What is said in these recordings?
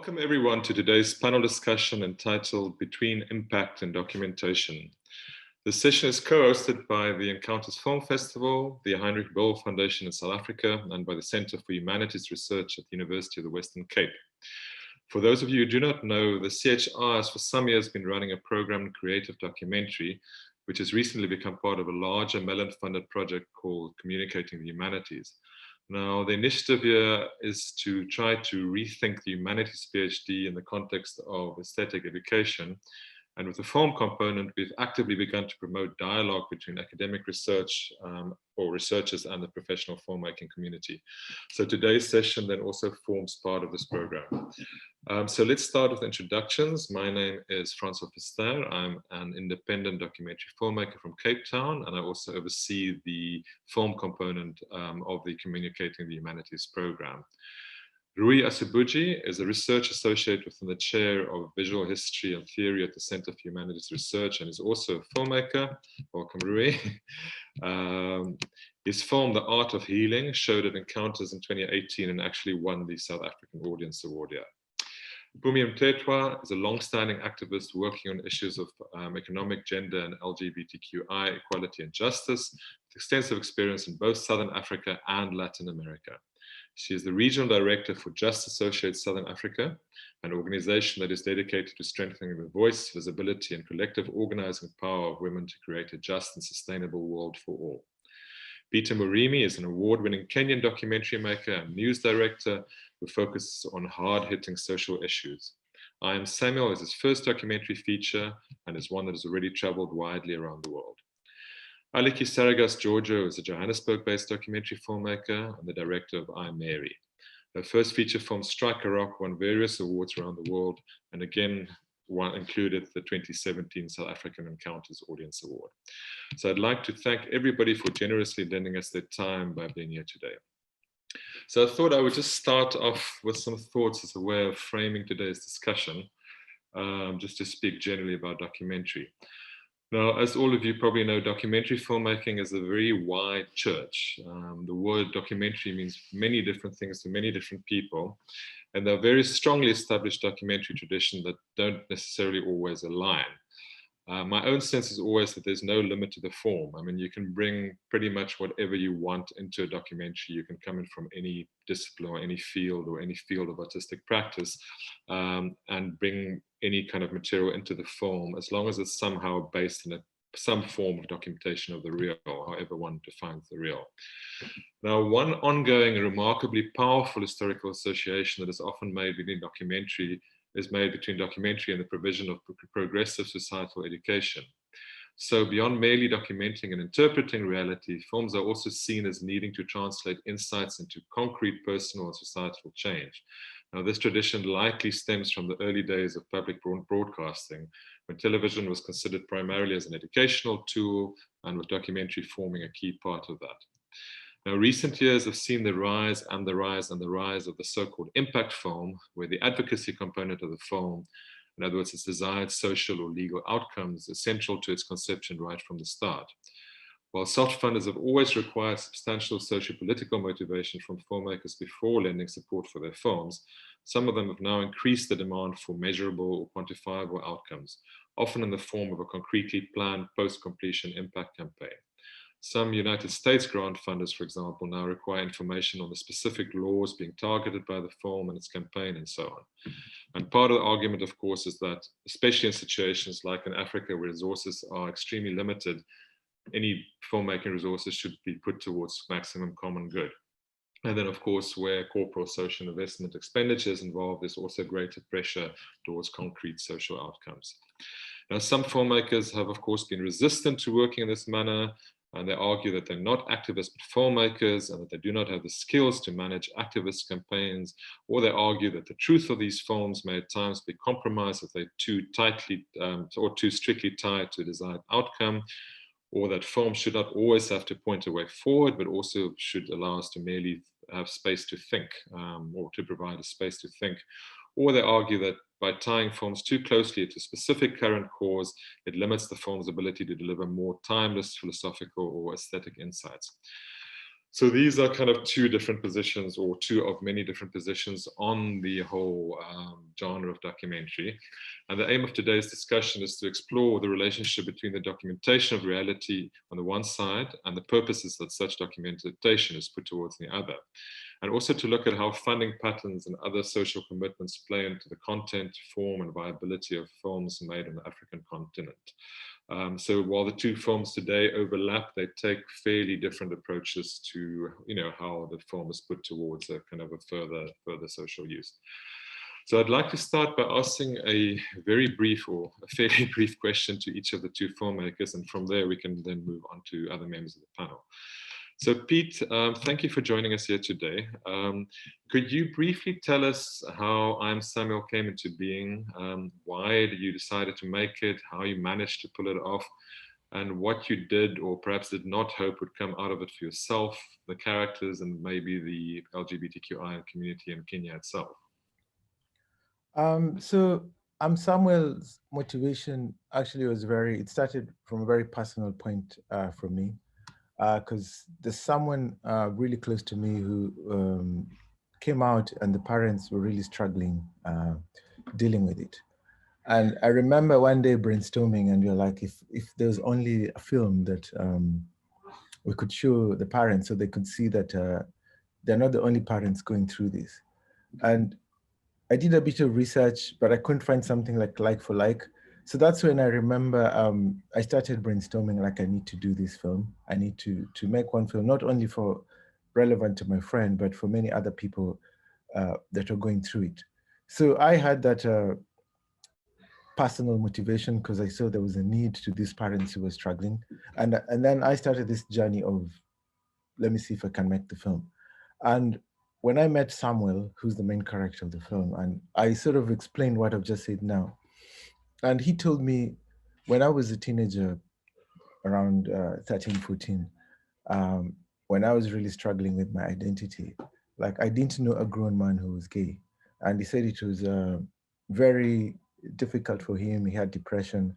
Welcome everyone to today's panel discussion entitled Between Impact and Documentation. The session is co-hosted by the Encounters Film Festival, the Heinrich Böll Foundation in South Africa, and by the Center for Humanities Research at the University of the Western Cape. For those of you who do not know, the CHR has for some years been running a program, Creative Documentary, which has recently become part of a larger Mellon-funded project called Communicating the Humanities. Now, the initiative here is to try to rethink the humanities PhD in the context of aesthetic education. And with the film component, we've actively begun to promote dialogue between academic research or researchers and the professional filmmaking community. So today's session then also forms part of this program. So let's start with introductions. My name is Francois Pester. I'm an independent documentary filmmaker from Cape Town, and I also oversee the film component of the Communicating the Humanities program. Rui Asubuji is a research associate within the chair of visual history and theory at the Center for Humanities Research and is also a filmmaker. Welcome, Rui. His film, The Art of Healing, showed at Encounters in 2018 and actually won the South African Audience Award here. Bumi Mthethwa is a long-standing activist working on issues of economic, gender, and LGBTQI equality and justice, with extensive experience in both Southern Africa and Latin America. She is the Regional Director for Just Associates Southern Africa, an organization that is dedicated to strengthening the voice, visibility, and collective organizing power of women to create a just and sustainable world for all. Peter Murimi is an award-winning Kenyan documentary maker and news director who focuses on hard-hitting social issues. I Am Samuel is his first documentary feature and is one that has already traveled widely around the world. Aliki Saragas Giorgio is a Johannesburg-based documentary filmmaker and the director of I, Mary. Her first feature film, Strike a Rock, won various awards around the world and again included the 2017 South African Encounters Audience Award. So I'd like to thank everybody for generously lending us their time by being here today. So I thought I would just start off with some thoughts as a way of framing today's discussion, just to speak generally about documentary. Now, as all of you probably know, documentary filmmaking is a very wide church. The word documentary means many different things to many different people, and there are very strongly established documentary traditions that don't necessarily always align. My own sense is always that there's no limit to the form. I mean, you can bring pretty much whatever you want into a documentary. You can come in from any discipline or any field of artistic practice and bring any kind of material into the film, as long as it's somehow based in some form of documentation of the real, however one defines the real. Now, one ongoing and remarkably powerful historical association that is often made between documentary and the provision of progressive societal education. So beyond merely documenting and interpreting reality, films are also seen as needing to translate insights into concrete personal and societal change. Now, this tradition likely stems from the early days of public broadcasting, when television was considered primarily as an educational tool, and with documentary forming a key part of that. Now, recent years have seen the rise of the so-called impact film, where the advocacy component of the film, in other words, its desired social or legal outcomes, is central to its conception right from the start. While soft funders have always required substantial socio-political motivation from filmmakers before lending support for their films, some of them have now increased the demand for measurable or quantifiable outcomes, often in the form of a concretely planned post-completion impact campaign. Some United States grant funders, for example, now require information on the specific laws being targeted by the film and its campaign and so on. And part of the argument, of course, is that, especially in situations like in Africa where resources are extremely limited, any filmmaking resources should be put towards maximum common good. And then, of course, where corporate social investment expenditure is involved, there's also greater pressure towards concrete social outcomes. Now, some filmmakers have, of course, been resistant to working in this manner, and they argue that they're not activists but filmmakers and that they do not have the skills to manage activist campaigns, or they argue that the truth of these films may at times be compromised if they're too tightly or too strictly tied to a desired outcome, or that films should not always have to point a way forward, but also should allow us to merely have space to think, or to provide a space to think. Or they argue that by tying films too closely to a specific current cause, it limits the film's ability to deliver more timeless philosophical or aesthetic insights. So these are kind of two different positions, or two of many different positions on the whole genre of documentary. And the aim of today's discussion is to explore the relationship between the documentation of reality on the one side and the purposes that such documentation is put towards the other. And also to look at how funding patterns and other social commitments play into the content, form, and viability of films made on the African continent. So while the two films today overlap, they take fairly different approaches to, how the film is put towards a kind of a further social use. So I'd like to start by asking a very brief, or a fairly brief, question to each of the two filmmakers, and from there we can then move on to other members of the panel. So Pete, thank you for joining us here today. Could you briefly tell us how I'm Samuel came into being? Why you decided to make it, how you managed to pull it off, and what you did or perhaps did not hope would come out of it for yourself, the characters, and maybe the LGBTQI community in Kenya itself? So Samuel's motivation actually it started from a very personal point for me, because there's someone really close to me who came out and the parents were really struggling dealing with it. And I remember one day brainstorming, and we were like, if there's only a film that we could show the parents so they could see that they're not the only parents going through this. And I did a bit of research, but I couldn't find something like for like. So that's when I remember I started brainstorming, like, I need to do this film. I need to make one film, not only for relevant to my friend, but for many other people that are going through it. So I had that personal motivation because I saw there was a need to these parents who were struggling. And then I started this journey of, let me see if I can make the film. And when I met Samuel, who's the main character of the film, and I sort of explained what I've just said now, and he told me when I was a teenager, around 13, 14, when I was really struggling with my identity, like, I didn't know a grown man who was gay. And he said it was very difficult for him. He had depression.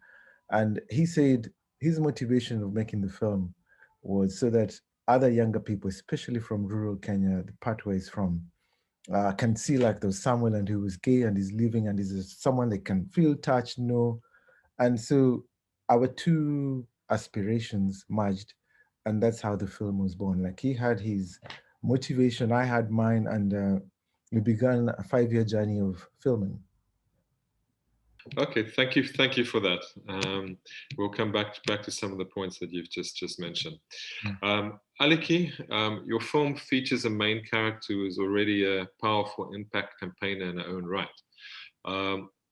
And he said his motivation of making the film was so that other younger people, especially from rural Kenya, the part where he's from, can see, like, there's Samuel and who was gay and is living and is someone they can feel, touch, know. And so our two aspirations merged, and that's how the film was born. Like, he had his motivation, I had mine, and we began a 5-year journey of filming. Okay, thank you for that. We'll come back to some of the points that you've just mentioned. Aliki, your film features a main character who is already a powerful impact campaigner in her own right.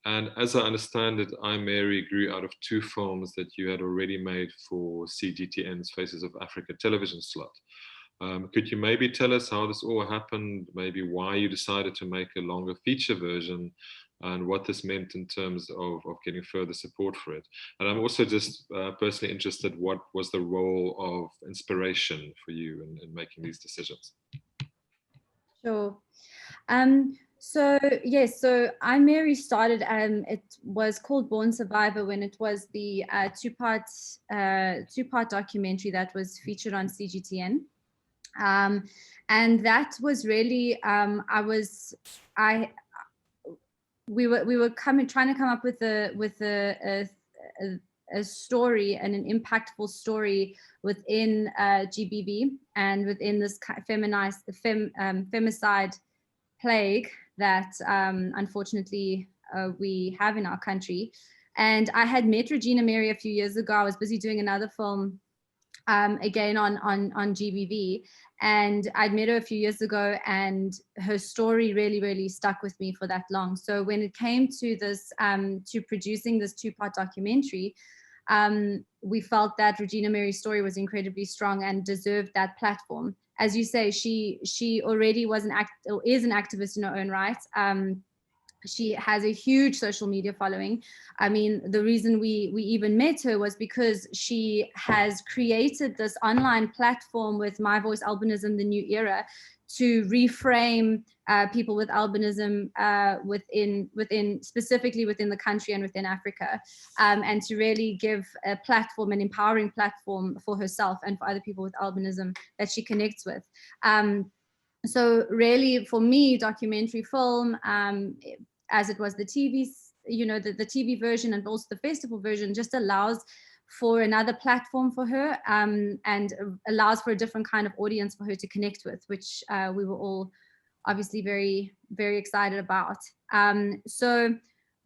And as I understand it, I, Mary grew out of two films that you had already made for CGTN's Faces of Africa television slot. Could you maybe tell us how this all happened, maybe why you decided to make a longer feature version, and what this meant in terms of getting further support for it? And I'm also just personally interested, what was the role of inspiration for you in making these decisions? Sure. So yes, so I Mary started. It was called Born Survivor when it was the two-part documentary that was featured on CGTN, and that was really we were trying to come up with a story and an impactful story within GBV and within this femicide plague that unfortunately we have in our country. And I had met Regina Mary a few years ago. I was busy doing another film again on GBV, and I'd met her a few years ago, and her story really stuck with me for that long. So when it came to this to producing this two-part documentary, we felt that Regina Mary's story was incredibly strong and deserved that platform. As you say, she already was is an activist in her own right. She has a huge social media following. I mean, the reason we even met her was because she has created this online platform with My Voice Albinism, the New Era, to reframe people with albinism specifically within the country and within Africa, and to really give a platform, an empowering platform for herself and for other people with albinism that she connects with. So really, for me, documentary film, as it was the TV, the TV version and also the festival version, just allows for another platform for her, and allows for a different kind of audience for her to connect with, which we were all obviously very, very excited about. So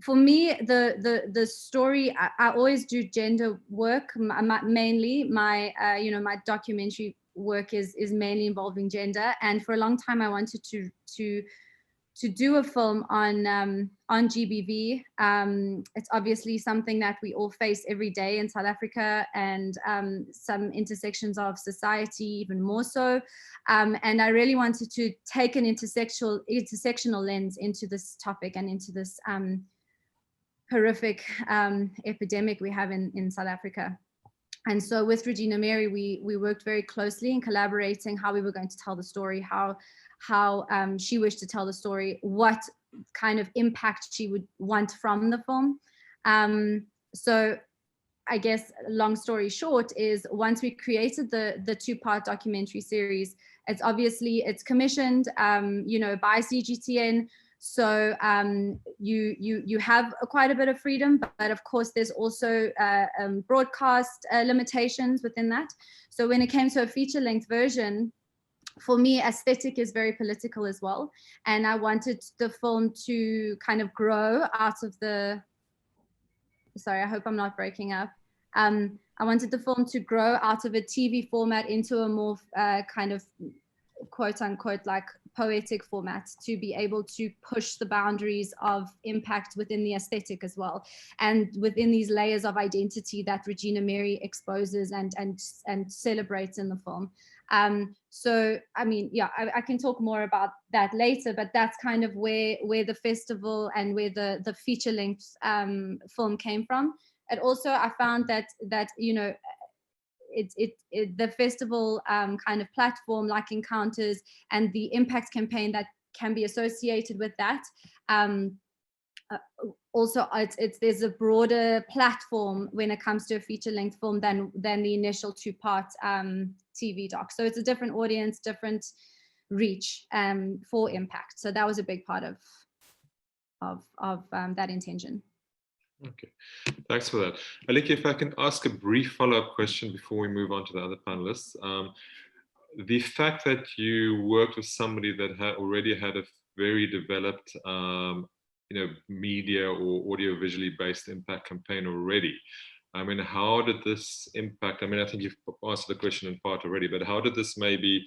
for me, the story, I always do gender work. Mainly my my documentary work is mainly involving gender, and for a long time I wanted to do a film on GBV. It's obviously something that we all face every day in South Africa, and some intersections of society even more so. And I really wanted to take an intersectional lens into this topic and into this horrific epidemic we have in South Africa. And so with Regina Mary, we worked very closely in collaborating how we were going to tell the story, how she wished to tell the story, what kind of impact she would want from the film. So I guess long story short is, once we created the two-part documentary series, it's commissioned by CGTN. So you have quite a bit of freedom, but of course there's also broadcast limitations within that. So when it came to a feature-length version, for me, aesthetic is very political as well. And I wanted the film to kind of grow out of the, sorry, I hope I'm not breaking up. I wanted the film to grow out of a TV format into a more kind of quote unquote like poetic format, to be able to push the boundaries of impact within the aesthetic as well, and within these layers of identity that Regina Mary exposes and celebrates in the film. So I mean, yeah, I can talk more about that later, but that's kind of where the festival and where the feature length film came from. And also I found that the festival kind of platform, like Encounters, and the impact campaign that can be associated with that. Also, there's a broader platform when it comes to a feature-length film than the initial two-part TV doc. So it's a different audience, different reach for impact. So that was a big part of that intention. Okay, thanks for that. Aliki, if I can ask a brief follow-up question before we move on to the other panelists. The fact that you worked with somebody that already had a very developed media or audio-visually based impact campaign already. I mean, how did this impact? I mean, I think you've answered the question in part already, but how did this maybe,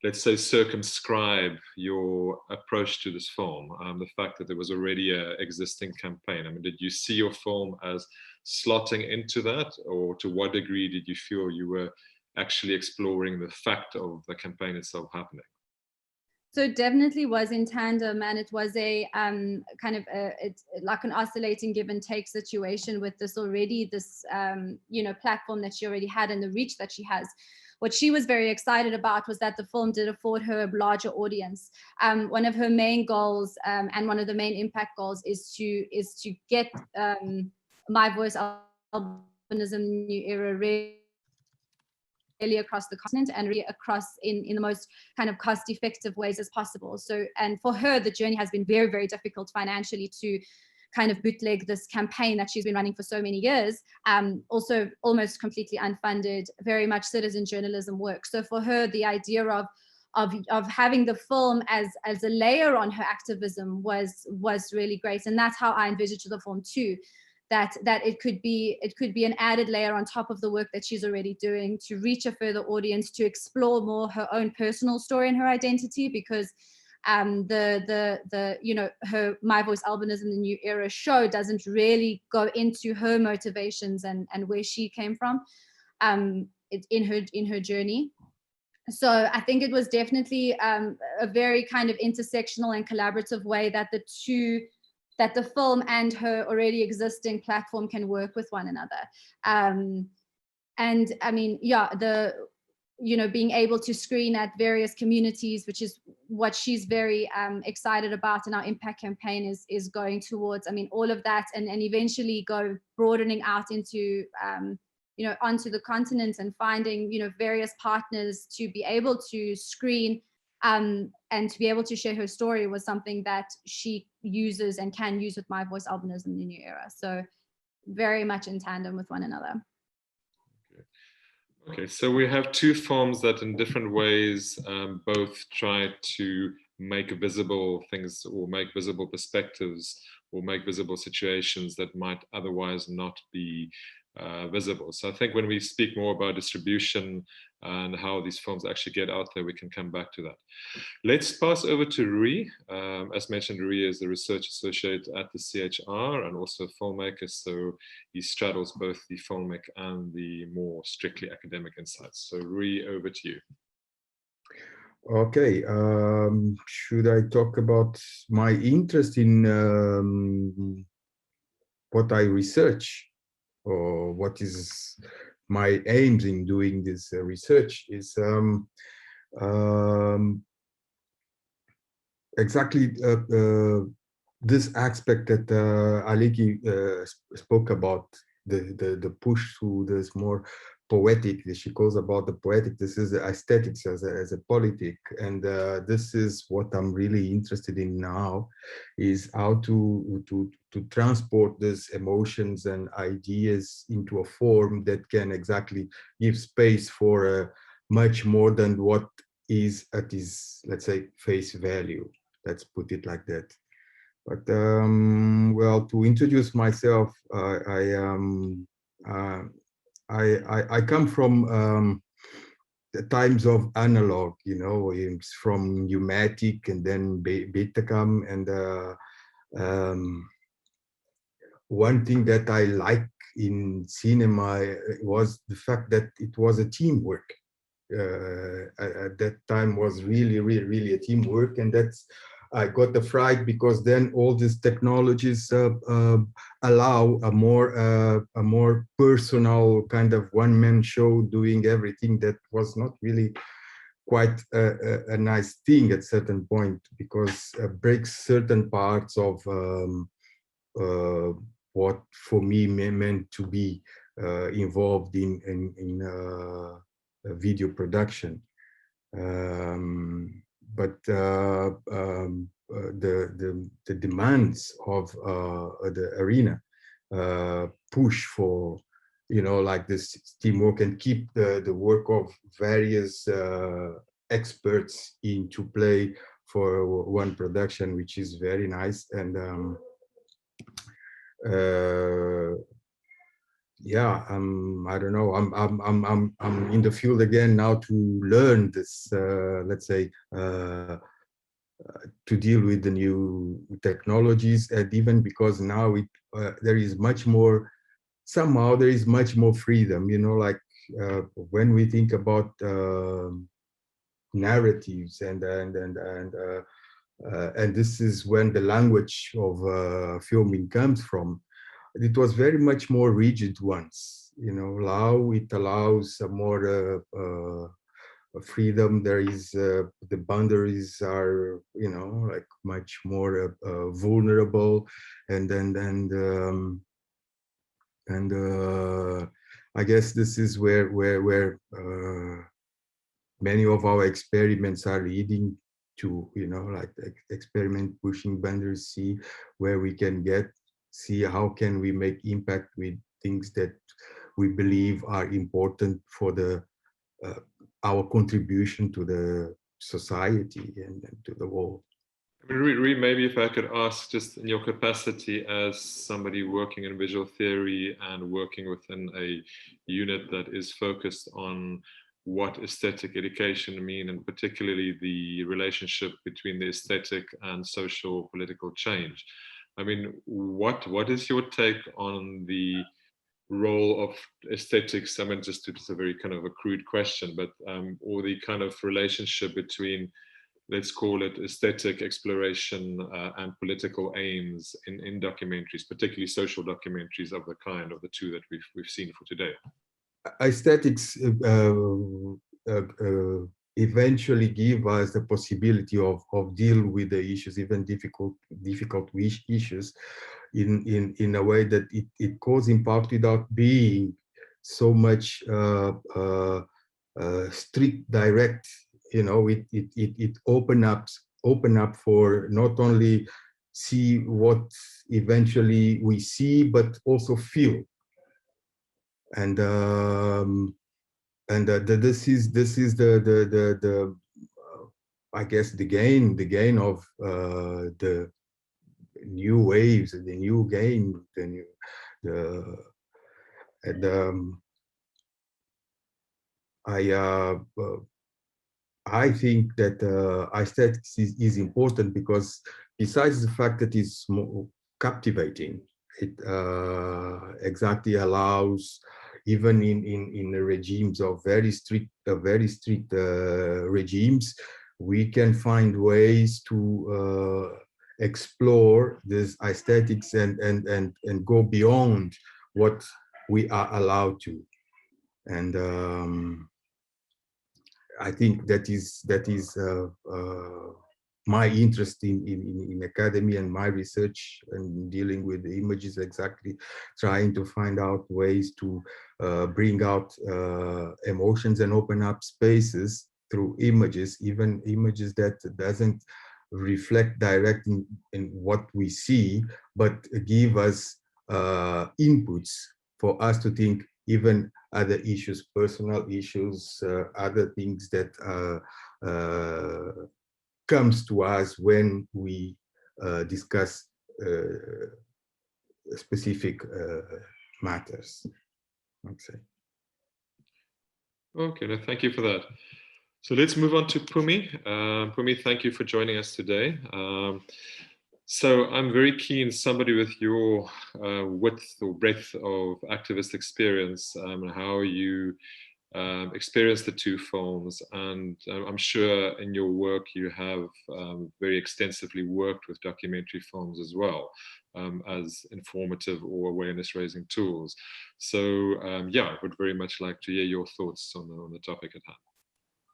let's say, circumscribe your approach to this film? The fact that there was already an existing campaign. I mean, did you see your film as slotting into that, or to what degree did you feel you were actually exploring the fact of the campaign itself happening? So it definitely was in tandem, and it was a kind of it's like an oscillating give and take situation with this platform that she already had and the reach that she has. What she was very excited about was that the film did afford her a larger audience. One of her main goals and one of the main impact goals is to get My Voice Albinism New Era really across the continent and really across in the most kind of cost-effective ways as possible. So, and for her, the journey has been very, very difficult financially to kind of bootleg this campaign that she's been running for so many years, also almost completely unfunded, very much citizen journalism work. So for her, the idea of having the film as a layer on her activism was really great. And that's how I envisaged the film too, that it could be an added layer on top of the work that she's already doing to reach a further audience, to explore more her own personal story and her identity, because her My Voice Albinism, the New Era show doesn't really go into her motivations and where she came from in her journey. So I think it was definitely a very kind of intersectional and collaborative way that the two that the film and her already existing platform can work with one another. And I mean, yeah, being able to screen at various communities, which is what she's very excited about, and our impact campaign is going towards. I mean, all of that, and eventually go broadening out into onto the continent, and finding various partners to be able to screen and to be able to share her story, was something that she uses and can use with My Voice Albinism in the New Era. So very much in tandem with one another. Okay, so we have two forms that in different ways both try to make visible things, or make visible perspectives, or make visible situations that might otherwise not be visible. So I think when we speak more about distribution and how these films actually get out there, we can come back to that. Let's pass over to Rui. As mentioned, Rui is the research associate at the CHR and also a filmmaker, so he straddles both the filmic and the more strictly academic insights. So Rui, over to you. Okay, should I talk about my interest in what I research, or what is my aims in doing this research? Is exactly this aspect that Aliki spoke about, the push to this more poetic, she calls about the poetic. This is the aesthetics as a politic, and this is what I'm really interested in now, is how to transport these emotions and ideas into a form that can exactly give space for much more than what is at his, let's say, face value. Let's put it like that. But well, to introduce myself, I come from the times of analog, it's from Pneumatic and then Betacam, and one thing that I like in cinema was the fact that it was a teamwork. At that time was really a teamwork, and that's, I got the fright, because then all these technologies allow a more personal kind of one-man show, doing everything that was not really quite a nice thing at certain point, because breaks certain parts of what for me meant to be involved in video production. But the demands of the arena push for, like this teamwork, and keep the work of various experts into play for one production, which is very nice. And yeah, I don't know. I'm in the field again now to learn this. Let's say to deal with the new technologies, and even because now there is much more. Somehow there is much more freedom. Like when we think about narratives, and this is when the language of filming comes from. It was very much more rigid once, now it allows a more freedom. There is the boundaries are, like much more vulnerable, and I guess this is where many of our experiments are leading to, like experiment pushing boundaries, see where we can see how can we make impact with things that we believe are important for our contribution to the society and to the world. Maybe if I could ask, just in your capacity as somebody working in visual theory and working within a unit that is focused on what aesthetic education mean, and particularly the relationship between the aesthetic and social political change. I mean, what is your take on the role of aesthetics? I mean, it's a very kind of a crude question, but or the kind of relationship between let's call it aesthetic exploration and political aims in documentaries, particularly social documentaries of the kind of the two that we've seen for today? Aesthetics eventually give us the possibility of deal with the issues, even difficult issues, in a way that it goes in part without being so much strict, direct. You know, it open up for not only see what eventually we see, but also feel. And this is the I guess the gain of the new waves, the new game, and I think that aesthetics is important because besides the fact that it's more captivating, it exactly allows, even in the regimes of very strict regimes, we can find ways to explore this aesthetics and go beyond what we are allowed to. And I think that is my interest in academy and my research and dealing with the images, exactly trying to find out ways to bring out emotions and open up spaces through images, even images that doesn't reflect directly in what we see, but give us inputs for us to think even other issues, personal issues, other things that comes to us when we discuss specific matters, I'd say. Okay, no, thank you for that. So let's move on to Pumi. Pumi, thank you for joining us today. So I'm very keen, somebody with your width or breadth of activist experience, how you experienced the two films, and I'm sure in your work you have very extensively worked with documentary films as well, as informative or awareness-raising tools. So yeah, I would very much like to hear your thoughts on the topic at hand.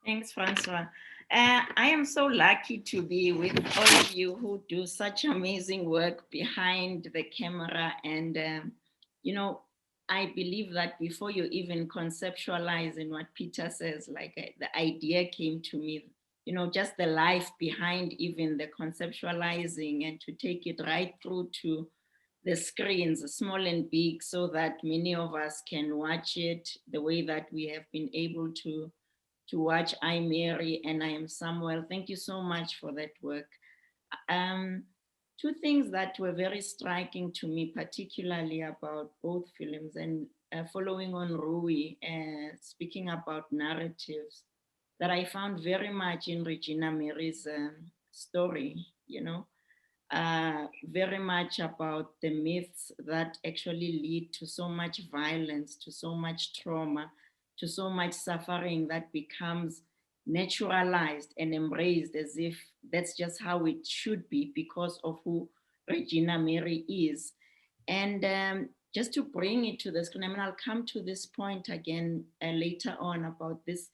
Thanks, Francois. I am so lucky to be with all of you who do such amazing work behind the camera. And, you know, I believe that before you even conceptualize in what Peter says, like the idea came to me, you know, just the life behind even the conceptualizing, and to take it right through to the screens, small and big, so that many of us can watch it the way that we have been able to watch I Mary and I Am Samuel. Thank you so much for that work. Two things that were very striking to me, particularly about both films, and following on Rui, speaking about narratives, that I found very much in Regina Mary's story, you know, very much about the myths that actually lead to so much violence, to so much trauma, to so much suffering that becomes naturalized and embraced as if that's just how it should be because of who Regina Mary is. And just to bring it to the screen, I mean, I'll come to this point again later on about this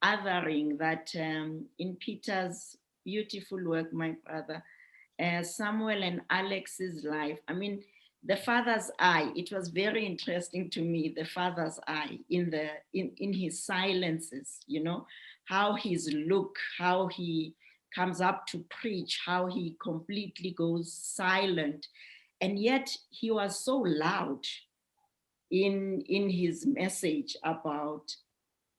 othering that in Peter's beautiful work, my brother, Samuel and Alex's life. I mean, the father's eye, it was very interesting to me, the father's eye in his silences, you know, how his look, how he comes up to preach, how he completely goes silent. And yet he was so loud in his message about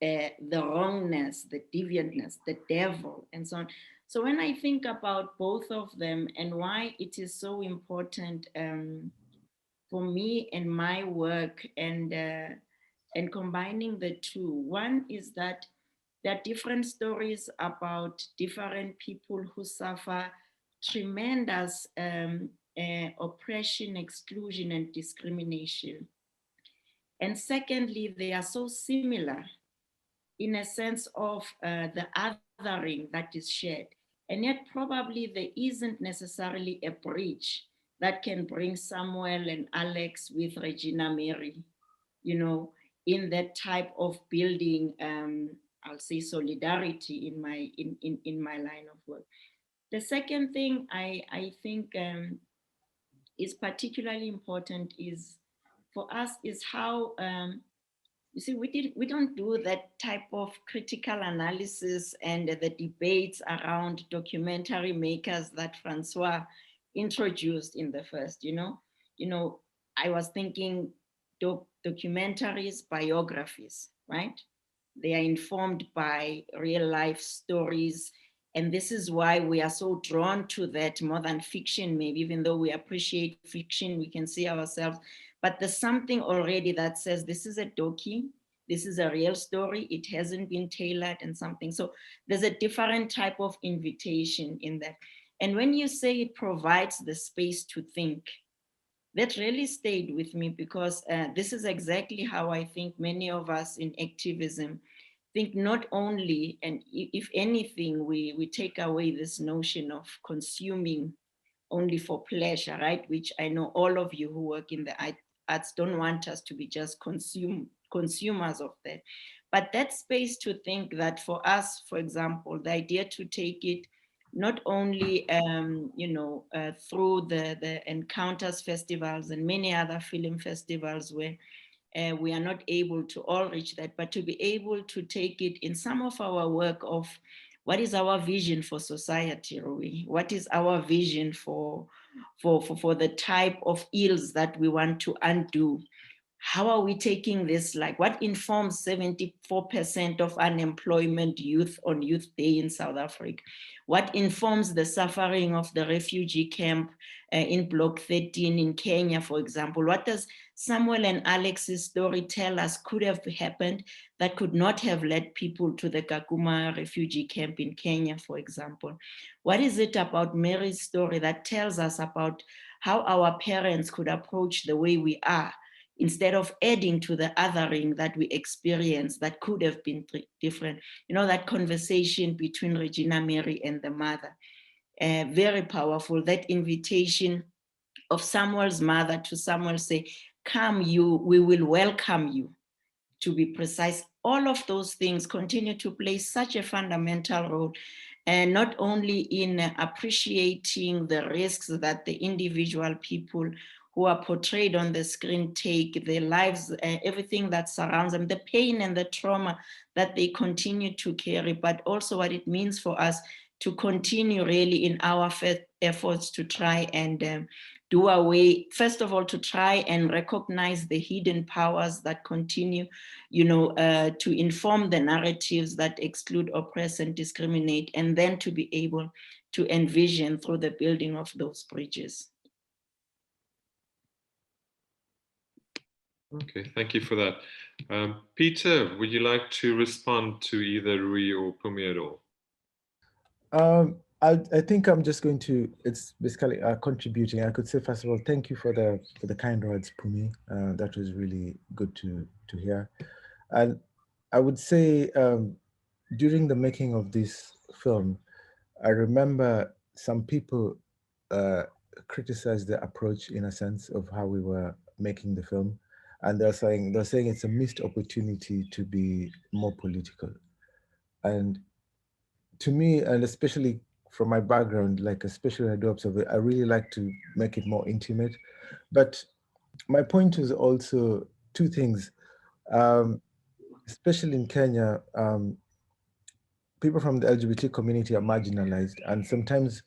the wrongness, the deviantness, the devil, and so on. So when I think about both of them and why it is so important for me and my work, and combining the two, one is that there are different stories about different people who suffer tremendous oppression, exclusion, and discrimination. And secondly, they are so similar in a sense of the othering that is shared. And yet probably there isn't necessarily a bridge that can bring Samuel and Alex with Regina Mary, you know, in that type of building, I'll say solidarity in my line of work. The second thing I think is particularly important is for us is how you see, we don't do that type of critical analysis and the debates around documentary makers that Francois introduced in the first, you know, I was thinking documentaries, biographies, right? They are informed by real life stories. And this is why we are so drawn to that more than fiction, maybe, even though we appreciate fiction, we can see ourselves. But there's something already that says this is a docu, this is a real story, it hasn't been tailored and something. So there's a different type of invitation in that. And when you say it provides the space to think, that really stayed with me because this is exactly how I think many of us in activism think, not only, and if anything, we take away this notion of consuming only for pleasure, right? Which I know all of you who work in the arts don't want us to be just consumers of that. But that space to think that for us, for example, the idea to take it not only through the Encounters festivals and many other film festivals where we are not able to all reach that, but to be able to take it in some of our work of what is our vision for society, Rui? What is our vision for the type of ills that we want to undo? How are we taking this? Like, what informs 74% of unemployment youth on Youth Day in South Africa? What informs the suffering of the refugee camp in Block 13 in Kenya, for example? What does Samuel and Alex's story tell us could have happened that could not have led people to the Kakuma refugee camp in Kenya, for example? What is it about Mary's story that tells us about how our parents could approach the way we are, instead of adding to the othering that we experience that could have been different? You know, that conversation between Regina Mary and the mother, very powerful. That invitation of Samuel's mother to Samuel say, come you, we will welcome you, to be precise. All of those things continue to play such a fundamental role, and not only in appreciating the risks that the individual people who are portrayed on the screen take, their lives, everything that surrounds them, the pain and the trauma that they continue to carry, but also what it means for us to continue really in our efforts to try and do away, first of all, to try and recognize the hidden powers that continue, to inform the narratives that exclude, oppress, and discriminate, and then to be able to envision through the building of those bridges. Okay, thank you for that. Peter, would you like to respond to either Rui or Pumi at all? I think I'm just going to, it's basically contributing. I could say, first of all, thank you for the kind words, Pumi. That was really good to hear. And I would say during the making of this film, I remember some people criticized the approach, in a sense, of how we were making the film. And they're saying it's a missed opportunity to be more political. And to me, and especially from my background, like especially when I do observe it, I really like to make it more intimate. But my point is also two things. Especially in Kenya, people from the LGBT community are marginalized. And sometimes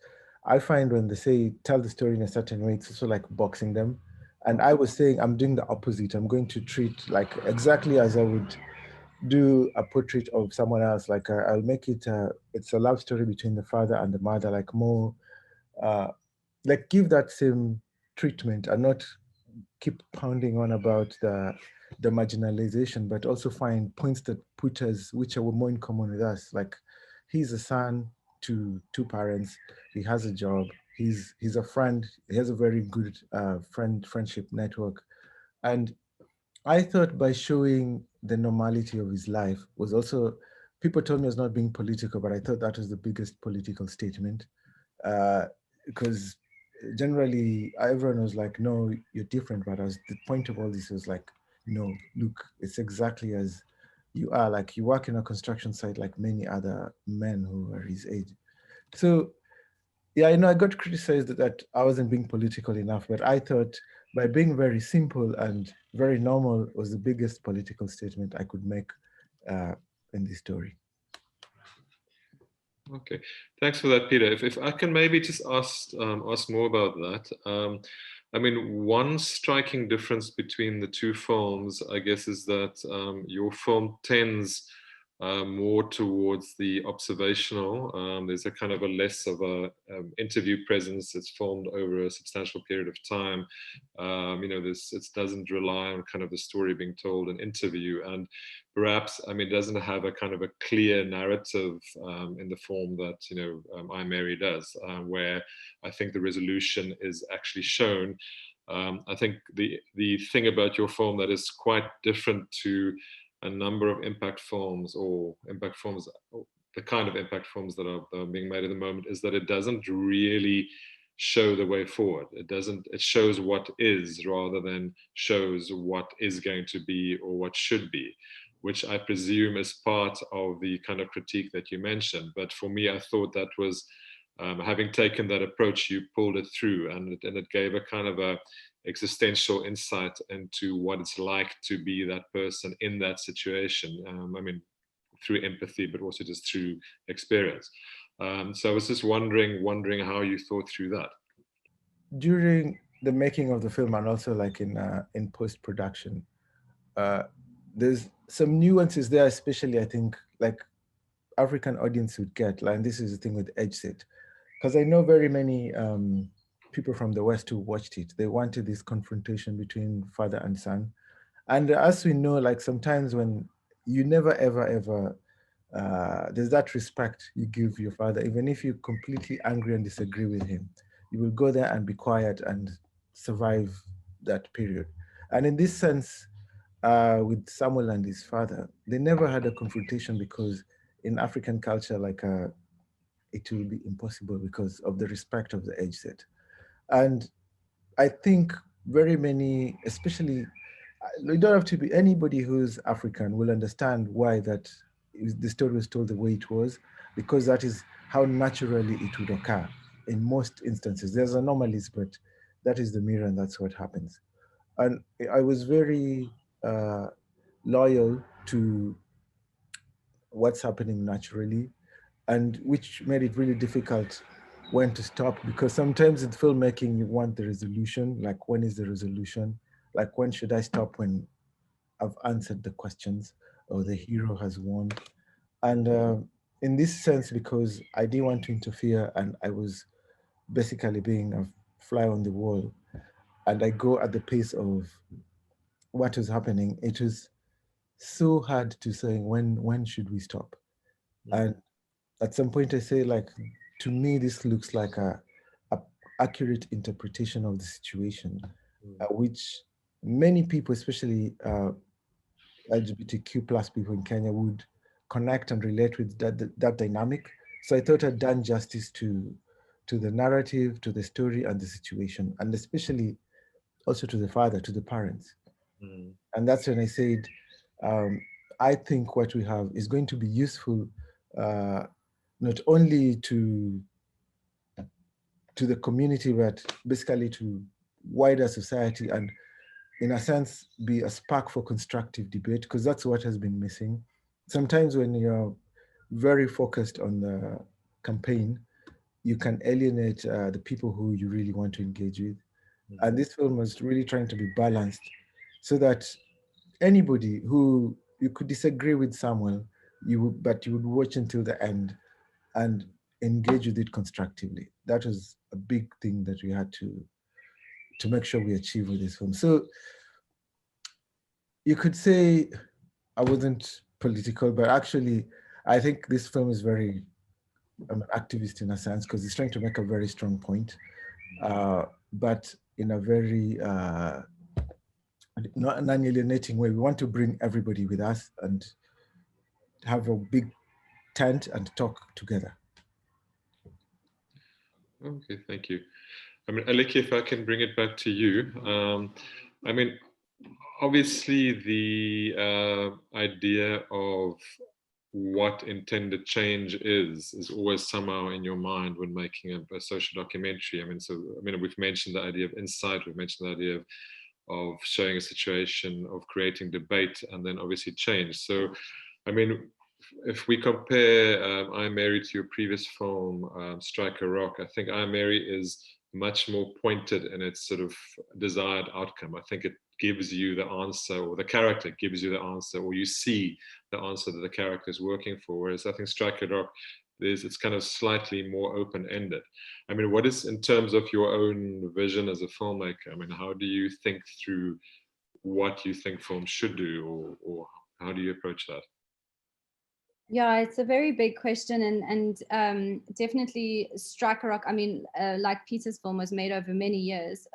I find when they say, tell the story in a certain way, it's also like boxing them. And I was saying, I'm doing the opposite. I'm going to treat like exactly as I would do a portrait of someone else. Like I'll make it, it's a love story between the father and the mother, like more, like give that same treatment and not keep pounding on about the marginalization, but also find points that put us, which are more in common with us. Like he's a son to two parents, he has a job, he's a friend, he has a very good friendship network. And I thought by showing the normality of his life was also people told me I was not being political, but I thought that was the biggest political statement, because generally everyone was like, no, you're different. But as the point of all this was like, no, look, it's exactly as you are. Like, you work in a construction site like many other men who are his age. So yeah, I got criticized that I wasn't being political enough, but I thought by being very simple and very normal was the biggest political statement I could make in this story. Okay, thanks for that, Peter. If I can maybe just ask more about that. I mean, one striking difference between the two films, I guess, is that your film tends more towards the observational. There's a kind of a less of a interview presence. It's filmed over a substantial period of time. It doesn't rely on kind of the story being told in interview, and perhaps, I mean, it doesn't have a kind of a clear narrative in the form that I, Mary does, where I think the resolution is actually shown. I think the thing about your film that is quite different to a number of impact films, the kind of impact films that are being made at the moment, is that it doesn't really show the way forward. It shows what is rather than shows what is going to be or what should be, which I presume is part of the kind of critique that you mentioned. But for me, I thought that was, having taken that approach, you pulled it through, and it gave a kind of a existential insight into what it's like to be that person in that situation. I mean, through empathy, but also just through experience. So I was just wondering how you thought through that. During the making of the film, and also like in post-production, there's some nuances there, especially I think like African audience would get. Like, and this is the thing with edge set, because I know very many people from the West who watched it. They wanted this confrontation between father and son. And as we know, like sometimes when you never, ever, ever, there's that respect you give your father, even if you're completely angry and disagree with him, you will go there and be quiet and survive that period. And in this sense, with Samuel and his father, they never had a confrontation because in African culture, like it will be impossible because of the respect of the age set. And I think very many, especially, you don't have to be anybody who's African will understand why the story was told the way it was, because that is how naturally it would occur in most instances. There's anomalies, but that is the mirror and that's what happens. And I was very loyal to what's happening naturally, and which made it really difficult when to stop, because sometimes in filmmaking you want the resolution, like when is the resolution, like when should I stop when I've answered the questions or the hero has won. And in this sense, because I didn't want to interfere and I was basically being a fly on the wall and I go at the pace of what was happening, it was so hard to say when should we stop. And at some point I say, like, to me this looks like a accurate interpretation of the situation, which many people, especially LGBTQ plus people in Kenya, would connect and relate with that dynamic. So I thought I'd done justice to the narrative, to the story and the situation, and especially also to the father, to the parents. And that's when I said, I think what we have is going to be useful, not only to the community, but basically to wider society, and in a sense, be a spark for constructive debate, because that's what has been missing. Sometimes when you're very focused on the campaign, you can alienate the people who you really want to engage with. And this film was really trying to be balanced so that anybody who you could disagree with Samuel, but you would watch until the end and engage with it constructively. That was a big thing that we had to make sure we achieve with this film. So you could say I wasn't political, but actually I think this film is very an activist in a sense, because it's trying to make a very strong point, but in a very not an alienating way. We want to bring everybody with us and have a big tent and talk together. Okay, thank you. I mean, Aleki, if I can bring it back to you. I mean, obviously the idea of what intended change is always somehow in your mind when making a social documentary. I mean, we've mentioned the idea of insight, we've mentioned the idea of showing a situation, of creating debate, and then obviously change. So, I mean, if we compare I, Mary to your previous film, Strike a Rock, I think I, Mary is much more pointed in its sort of desired outcome. I think it gives you the answer, or the character gives you the answer, or you see the answer that the character is working for. Whereas I think Strike a Rock, it's kind of slightly more open-ended. I mean, what is, in terms of your own vision as a filmmaker, I mean, how do you think through what you think films should do, or how do you approach that? Yeah, it's a very big question, and definitely Strike a Rock. I mean, like Peter's film was made over many years,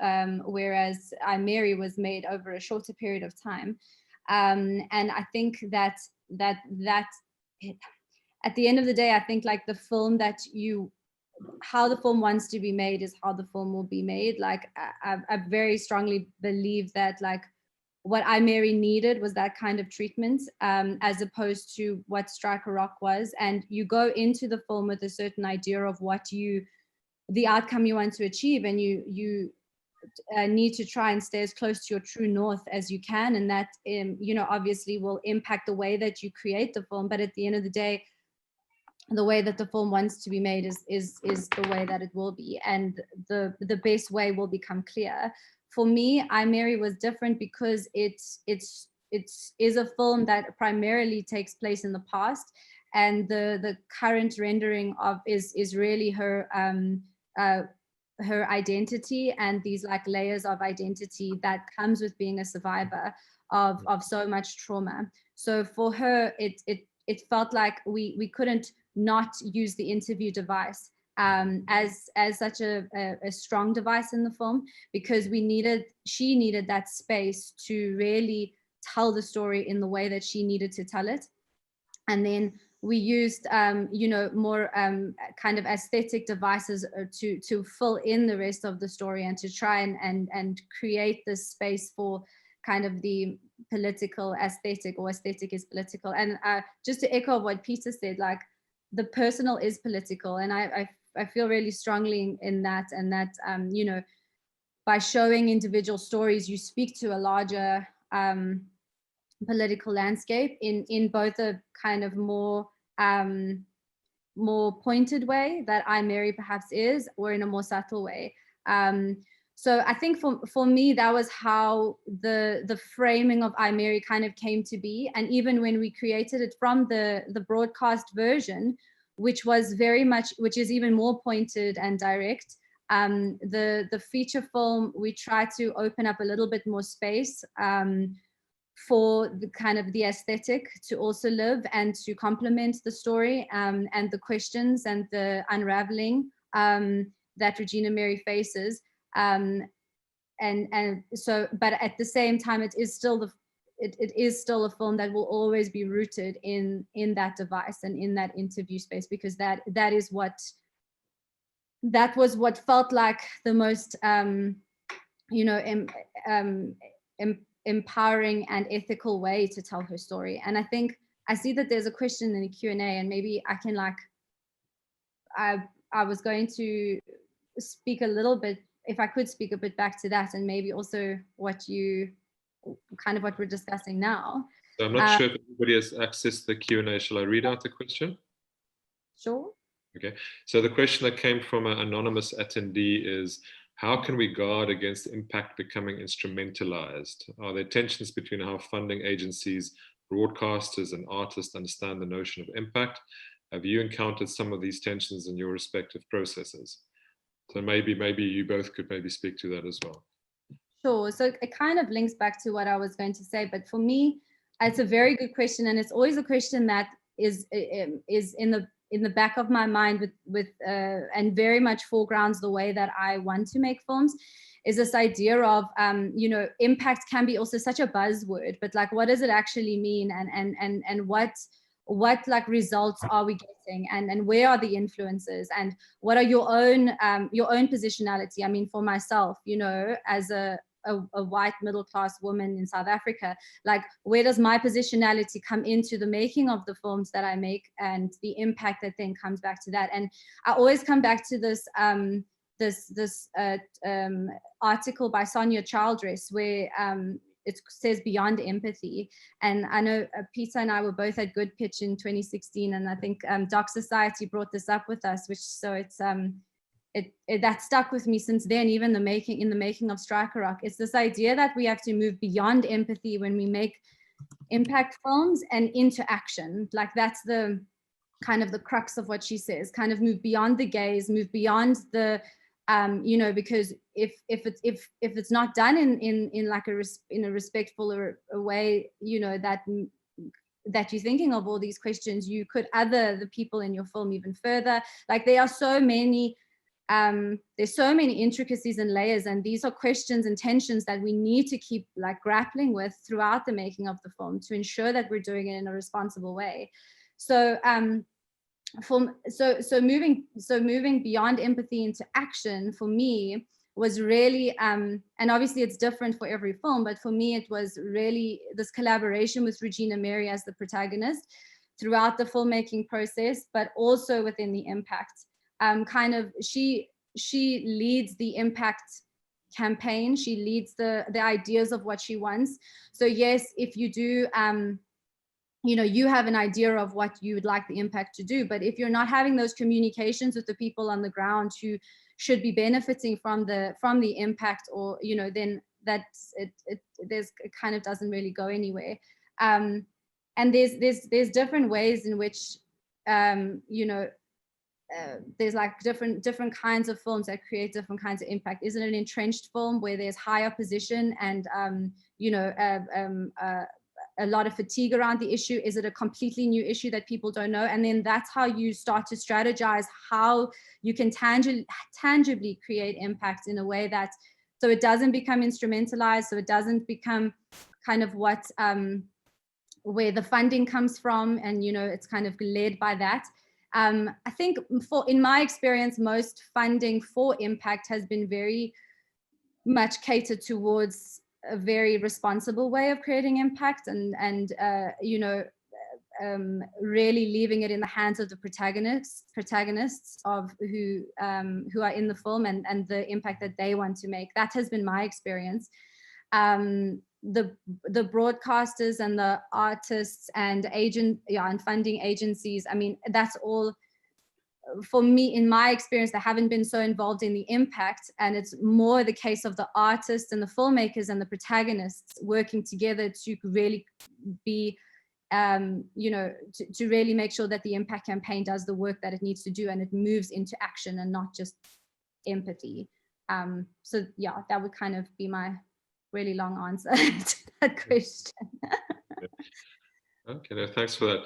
whereas I, Mary was made over a shorter period of time, and I think that at the end of the day, I think like the film that how the film wants to be made is how the film will be made. Like I very strongly believe that like what I, Mary needed was that kind of treatment, as opposed to what Strike a Rock was. And you go into the film with a certain idea of the outcome you want to achieve, and you need to try and stay as close to your true north as you can. And that, obviously will impact the way that you create the film. But at the end of the day, the way that the film wants to be made is the way that it will be, and the best way will become clear. For me, I, Mary was different because it is a film that primarily takes place in the past, and the current rendering of is really her identity, and these like layers of identity that comes with being a survivor of so much trauma. So for her, it felt like we couldn't not use the interview device as such a strong device in the film, because she needed that space to really tell the story in the way that she needed to tell it. And then we used more kind of aesthetic devices to fill in the rest of the story, and to try and create this space for kind of the political aesthetic, or aesthetic is political. And just to echo what Peter said, like the personal is political, and I feel really strongly in that, and that by showing individual stories, you speak to a larger political landscape in both a kind of more pointed way that I, Mary perhaps is, or in a more subtle way. So I think for me, that was how the framing of I, Mary kind of came to be. And even when we created it from the broadcast version, which is even more pointed and direct, the feature film, we try to open up a little bit more space for the kind of the aesthetic to also live and to complement the story, and the questions and the unraveling that Regina Mary faces. And so, but at the same time, it is still a film that will always be rooted in that device and in that interview space, because that was what felt like the most empowering and ethical way to tell her story. And I think I see that there's a question in the Q&A, and maybe I can I was going to speak a little bit, if I could speak a bit back to that, and maybe also what we're discussing now. So I'm not sure if everybody has accessed the Q&A. Shall I read out the question? Sure. Okay, so the question that came from an anonymous attendee is, how can we guard against impact becoming instrumentalized? Are there tensions between how funding agencies, broadcasters, and artists understand the notion of impact? Have you encountered some of these tensions in your respective processes? So maybe you both could maybe speak to that as well. Sure. So it kind of links back to what I was going to say, but for me, it's a very good question, and it's always a question that is in the back of my mind with and very much foregrounds the way that I want to make films, is this idea of impact can be also such a buzzword, but like, what does it actually mean, and what like results are we getting, and where are the influences, and what are your own positionality. I mean, for myself, you know, as a white middle-class woman in South Africa, like where does my positionality come into the making of the films that I make, and the impact that then comes back to that. And I always come back to this article by Sonia Childress where it says beyond empathy. And I know Peter and I were both at Good Pitch in 2016, and I think Doc Society brought this up with us, which so it's that stuck with me since then, even in the making of Striker Rock. It's this idea that we have to move beyond empathy when we make impact films and into action. Like that's the kind of the crux of what she says, kind of move beyond the gaze, move beyond the you know, because if it's not done in like in a respectful way, you know, that you're thinking of all these questions, you could other the people in your film even further. Like there are so many there's so many intricacies and layers, and these are questions and tensions that we need to keep like grappling with throughout the making of the film to ensure that we're doing it in a responsible way. So moving beyond empathy into action for me was really and obviously it's different for every film, but for me it was really this collaboration with Regina Mary as the protagonist throughout the filmmaking process, but also within the impact. Kind of she leads the impact campaign. She leads the ideas of what she wants. So yes, if you do you know, you have an idea of what you would like the impact to do, but if you're not having those communications with the people on the ground who should be benefiting from the impact, or you know, then that's it kind of doesn't really go anywhere. And there's different ways in which you know, there's like different kinds of films that create different kinds of impact. Is it an entrenched film where there's high opposition and you know, a lot of fatigue around the issue? Is it a completely new issue that people don't know? And then that's how you start to strategize how you can tangibly create impact in a way that, so it doesn't become instrumentalized, so it doesn't become kind of what where the funding comes from, and you know, it's kind of led by that. I think in my experience, most funding for impact has been very much catered towards a very responsible way of creating impact, and you know, really leaving it in the hands of the protagonists of who are in the film, and the impact that they want to make. That has been my experience. The broadcasters and the artists and and funding agencies, I mean, that's all, for me, in my experience, they haven't been so involved in the impact, and it's more the case of the artists and the filmmakers and the protagonists working together to really be you know, to really make sure that the impact campaign does the work that it needs to do, and it moves into action and not just empathy. So yeah, that would kind of be my really long answer to that question. Okay, no, thanks for that.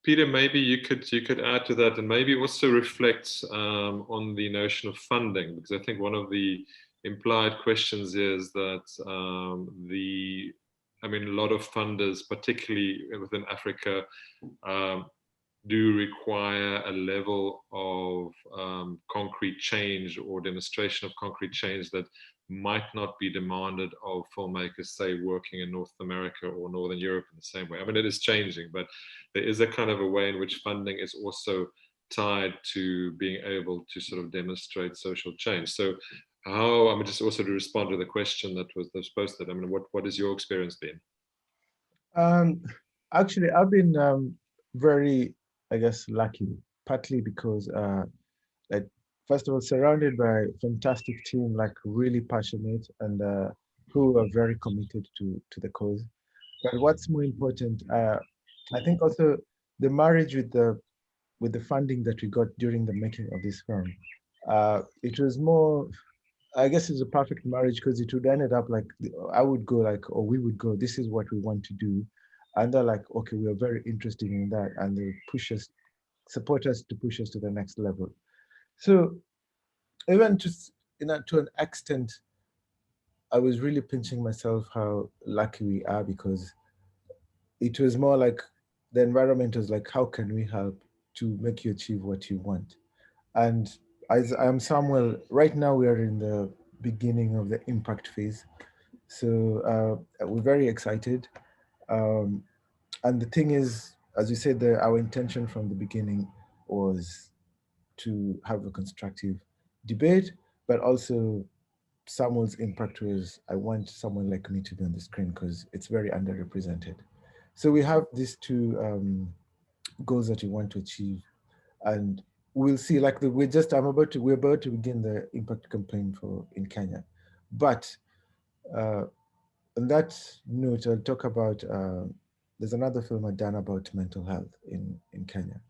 Peter, maybe you could add to that, and maybe also reflect on the notion of funding, because I think one of the implied questions is that I mean, a lot of funders, particularly within Africa, do require a level of concrete change or demonstration of concrete change that might not be demanded of filmmakers, say, working in North America or Northern Europe in the same way. I mean, it is changing, but there is a kind of a way in which funding is also tied to being able to sort of demonstrate social change. So how, I mean, just also to respond to the question that was posted, I mean, what has your experience been? Actually, I've been very, I guess, lucky, partly because like, first of all, surrounded by a fantastic team, like really passionate and who are very committed to the cause. But what's more important, I think also the marriage with the funding that we got during the making of this film. It was more, I guess it's a perfect marriage, because it would ended up like, I would go like, or we would go, this is what we want to do. And they're like, okay, we are very interested in that. And they push us, support us to push us to the next level. So even just, you know, to an extent, I was really pinching myself how lucky we are, because it was more like the environment was like, how can we help to make you achieve what you want? And as I'm Samuel, right now we are in the beginning of the impact phase. So we're very excited. Um, and the thing is, as you said, our intention from the beginning was to have a constructive debate, but also Samuel's impact was, I want someone like me to be on the screen because it's very underrepresented. So we have these two goals that we want to achieve, and we'll see. Like we're about to begin the impact campaign for in Kenya, but uh, on that note, I'll talk about. There's another film I've done about mental health in Kenya,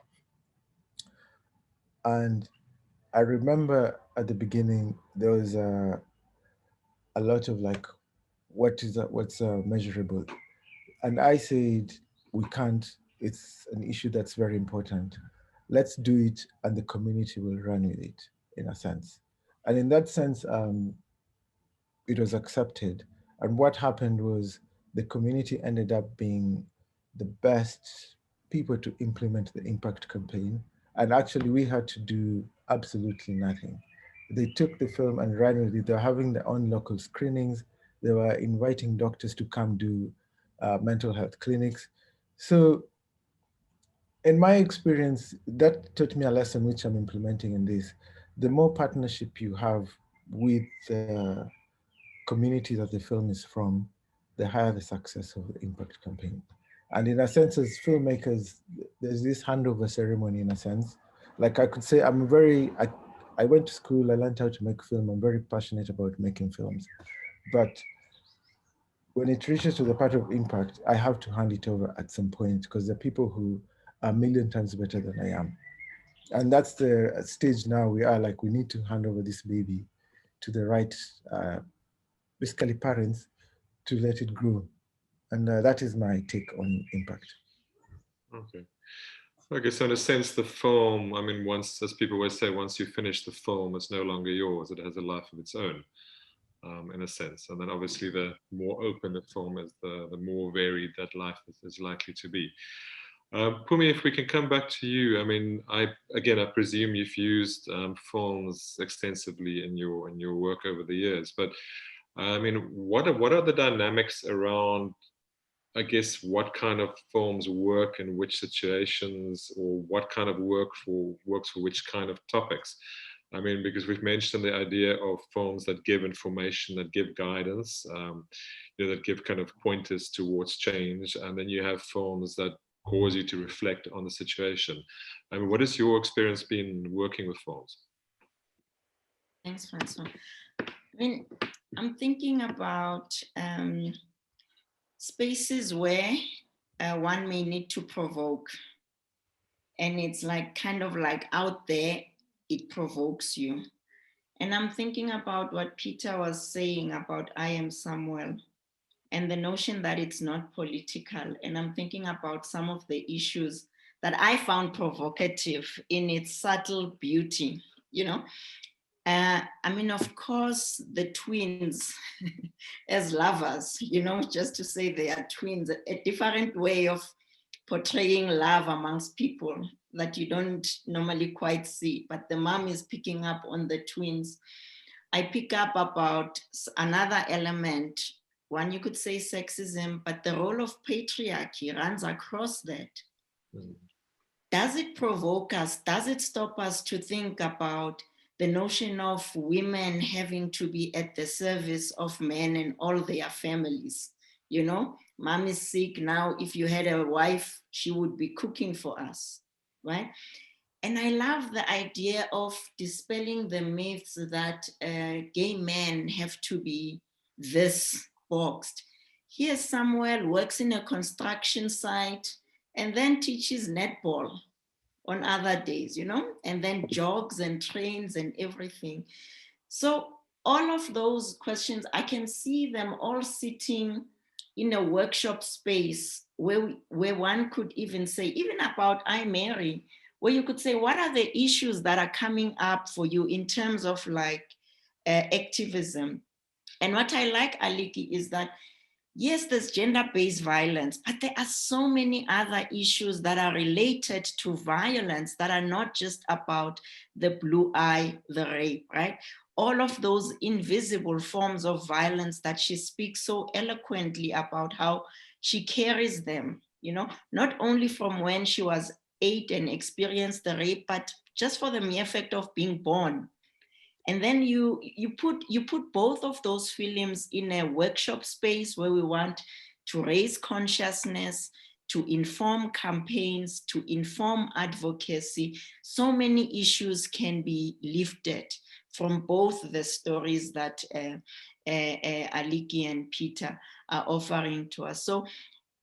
and I remember at the beginning there was a lot of like, what's measurable, and I said we can't. It's an issue that's very important. Let's do it, and the community will run with it in a sense. And in that sense, it was accepted. And what happened was the community ended up being the best people to implement the impact campaign. And actually, we had to do absolutely nothing. They took the film and ran with it. They were having their own local screenings. They were inviting doctors to come do mental health clinics. So, in my experience, that taught me a lesson which I'm implementing in this. The more partnership you have with the community that the film is from, the higher the success of the impact campaign. And in a sense, as filmmakers, there's this handover ceremony in a sense. Like I could say, I went to school, I learned how to make film. I'm very passionate about making films. But when it reaches to the part of impact, I have to hand it over at some point because there are people who are a million times better than I am. And that's the stage now we are. Like, we need to hand over this baby to the right, basically parents, to let it grow. And that is my take on impact. Okay. I guess in a sense, the film, I mean, once, as people always say, once you finish the film, it's no longer yours. It has a life of its own, in a sense. And then obviously the more open the film is, the more varied that life is likely to be. Pumi, if we can come back to you, I mean, I presume you've used films extensively in your work over the years, but I mean, what are the dynamics around, I guess, what kind of films work in which situations, or what kind of works for which kind of topics? I mean, because we've mentioned the idea of films that give information, that give guidance, that give kind of pointers towards change, and then you have films that cause you to reflect on the situation. I mean, what has your experience been working with films? Thanks, Francois. I mean, I'm thinking about spaces where one may need to provoke. And it's like kind of like out there, it provokes you. And I'm thinking about what Peter was saying about I Am Samuel and the notion that it's not political. And I'm thinking about some of the issues that I found provocative in its subtle beauty, you know. I mean, of course, the twins as lovers, you know, just to say they are twins, a different way of portraying love amongst people that you don't normally quite see. But the mom is picking up on the twins. I pick up about another element. One, you could say sexism, but the role of patriarchy runs across that. Mm. Does it provoke us? Does it stop us to think about the notion of women having to be at the service of men and all their families? You know, mom is sick now. If you had a wife, she would be cooking for us, right? And I love the idea of dispelling the myths that gay men have to be this boxed. Here, Samuel works in a construction site and then teaches netball on other days, you know, and then jogs and trains and everything. So all of those questions, I can see them all sitting in a workshop space where one could even say, even about I Mary, where you could say, what are the issues that are coming up for you in terms of like activism? And what I like, Aliki, is that yes, there's gender-based violence, but there are so many other issues that are related to violence that are not just about the blue eye, the rape, right? All of those invisible forms of violence that she speaks so eloquently about, how she carries them, you know, not only from when she was 8 and experienced the rape, but just for the mere fact of being born. And then you put both of those films in a workshop space where we want to raise consciousness, to inform campaigns, to inform advocacy. So many issues can be lifted from both the stories that Aliki and Peter are offering to us. So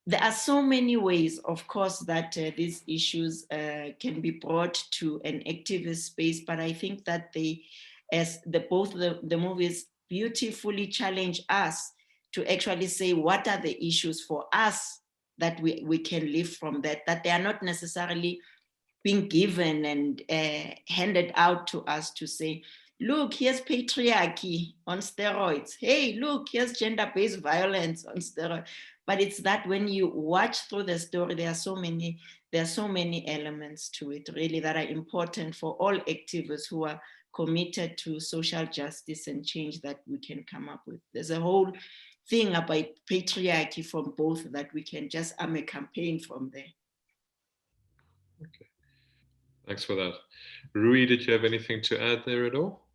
there are so many ways, of course, that these issues can be brought to an activist space, but I think that they, as both the movies beautifully challenge us to actually say, what are the issues for us that we can live from that they are not necessarily being given and handed out to us to say, look, here's patriarchy on steroids. Hey, look, here's gender-based violence on steroids. But it's that when you watch through the story, there are so many elements to it, really, that are important for all activists who are committed to social justice and change that we can come up with. There's a whole thing about patriarchy from both that we can just arm a campaign from there. Okay. Thanks for that. Rui, did you have anything to add there at all?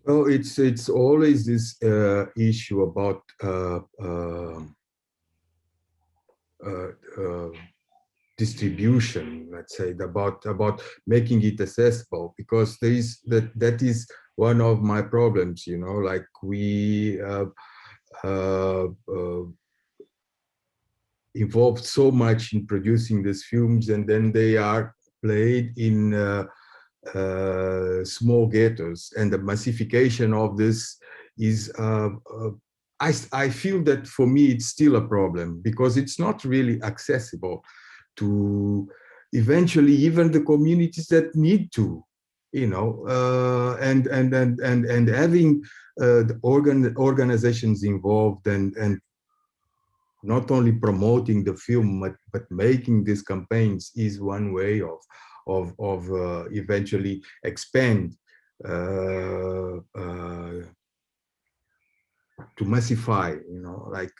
Well, it's always this issue about distribution, let's say, about making it accessible, because there is that is one of my problems, you know, like we involved so much in producing these films, and then they are played in small ghettos, and the massification of this is I feel that for me it's still a problem, because it's not really accessible to eventually even the communities that need to, you know, and having the organizations involved, and not only promoting the film, but making these campaigns is one way of eventually expand to massify, you know, like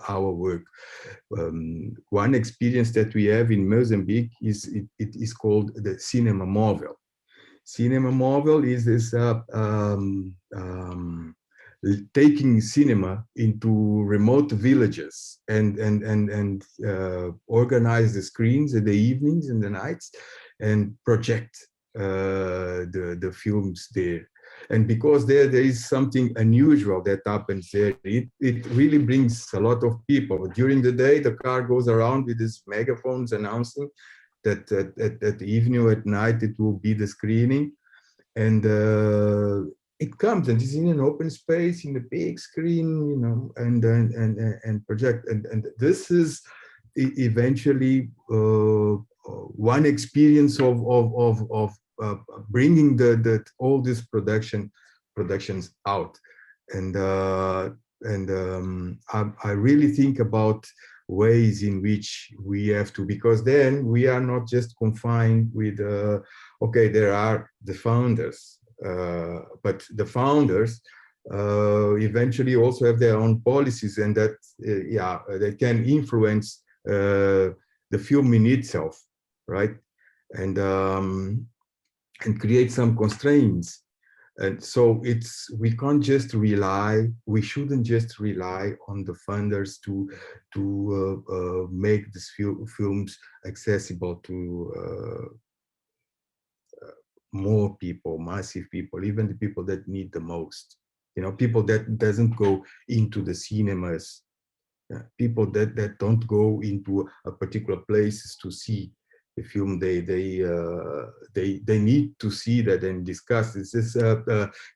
our work. One experience that we have in Mozambique is it is called the Cinema Móvel. Cinema Móvel is this taking cinema into remote villages and organize the screens in the evenings and the nights and project the films there. And because there is something unusual that happens there, it really brings a lot of people. During the day, the car goes around with these megaphones announcing that at the evening or at night it will be the screening. And it comes and it's in an open space, in a big screen, you know, and project. And this is eventually one experience of bringing all these productions out. And I really think about ways in which we have to, because then we are not just confined with okay, there are the founders, but the founders eventually also have their own policies, and that yeah, they can influence the film in itself, right? And create some constraints. And so we can't just rely, we shouldn't just rely on the funders to make these films accessible to more people, massive people, even the people that need the most. You know, people that doesn't go into the cinemas, people that don't go into a particular places to see the film. They need to see that and discuss this.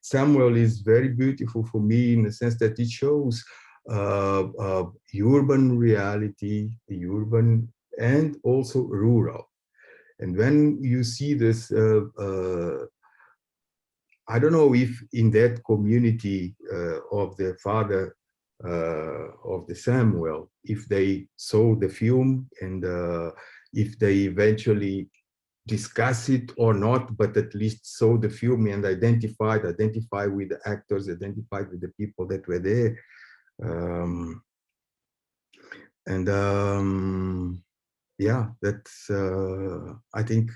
Samuel is very beautiful for me in the sense that it shows urban reality, the urban and also rural. And when you see this, I don't know if in that community of the father of the Samuel, if they saw the film and if they eventually discuss it or not, but at least saw the film and identify with the actors, identified with the people that were there. Yeah, that's I think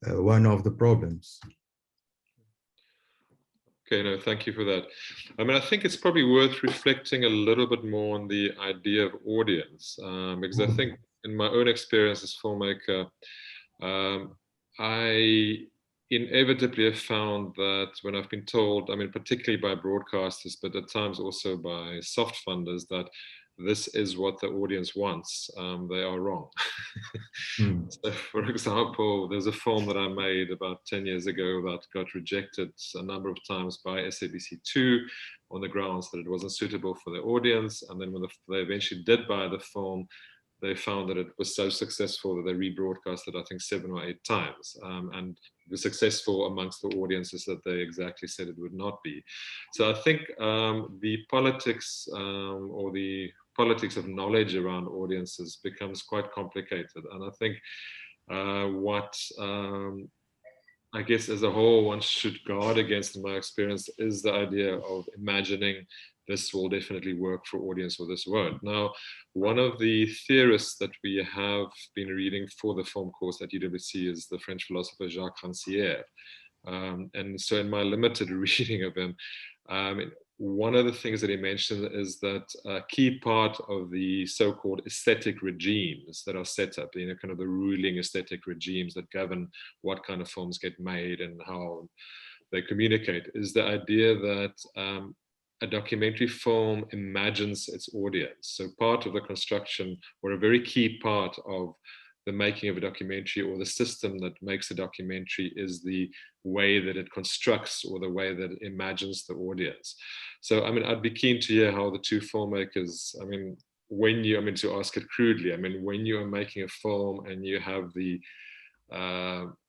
one of the problems. Okay, no, thank you for that. I mean, I think it's probably worth reflecting a little bit more on the idea of audience, because I think in my own experience as filmmaker, I inevitably have found that when I've been told, I mean, particularly by broadcasters, but at times also by soft funders, that this is what the audience wants, they are wrong. So, for example, there's a film that I made about 10 years ago that got rejected a number of times by SABC2 on the grounds that it wasn't suitable for the audience. And then when they eventually did buy the film, they found that it was so successful that they rebroadcast it, I think, 7 or 8 times. And it was successful amongst the audiences that they exactly said it would not be. So I think the politics or the politics of knowledge around audiences becomes quite complicated. And I think what I guess as a whole one should guard against, in my experience, is the idea of imagining this will definitely work for audience or this won't. Now, one of the theorists that we have been reading for the film course at UWC is the French philosopher Jacques Rancière. And so in my limited reading of him, one of the things that he mentioned is that a key part of the so-called aesthetic regimes that are set up, you know, kind of the ruling aesthetic regimes that govern what kind of films get made and how they communicate, is the idea that a documentary film imagines its audience. So part of the construction, or a very key part of the making of a documentary, or the system that makes a documentary, is the way that it constructs or the way that it imagines the audience. So, I mean, I'd be keen to hear how the two filmmakers, I mean, when you, I mean, to ask it crudely, I mean, when you are making a film and you have the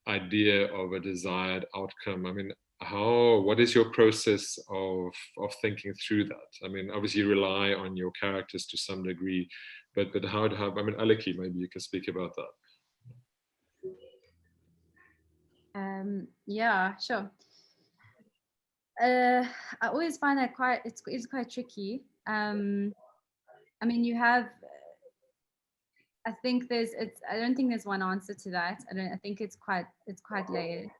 idea of a desired outcome, I mean, what is your process of thinking through that? I mean, obviously you rely on your characters to some degree, but how, I mean, Aleki, maybe you can speak about that. Yeah, sure. I always find that it's quite tricky. I mean, you have, I think I don't think there's one answer to that. I think it's quite layered.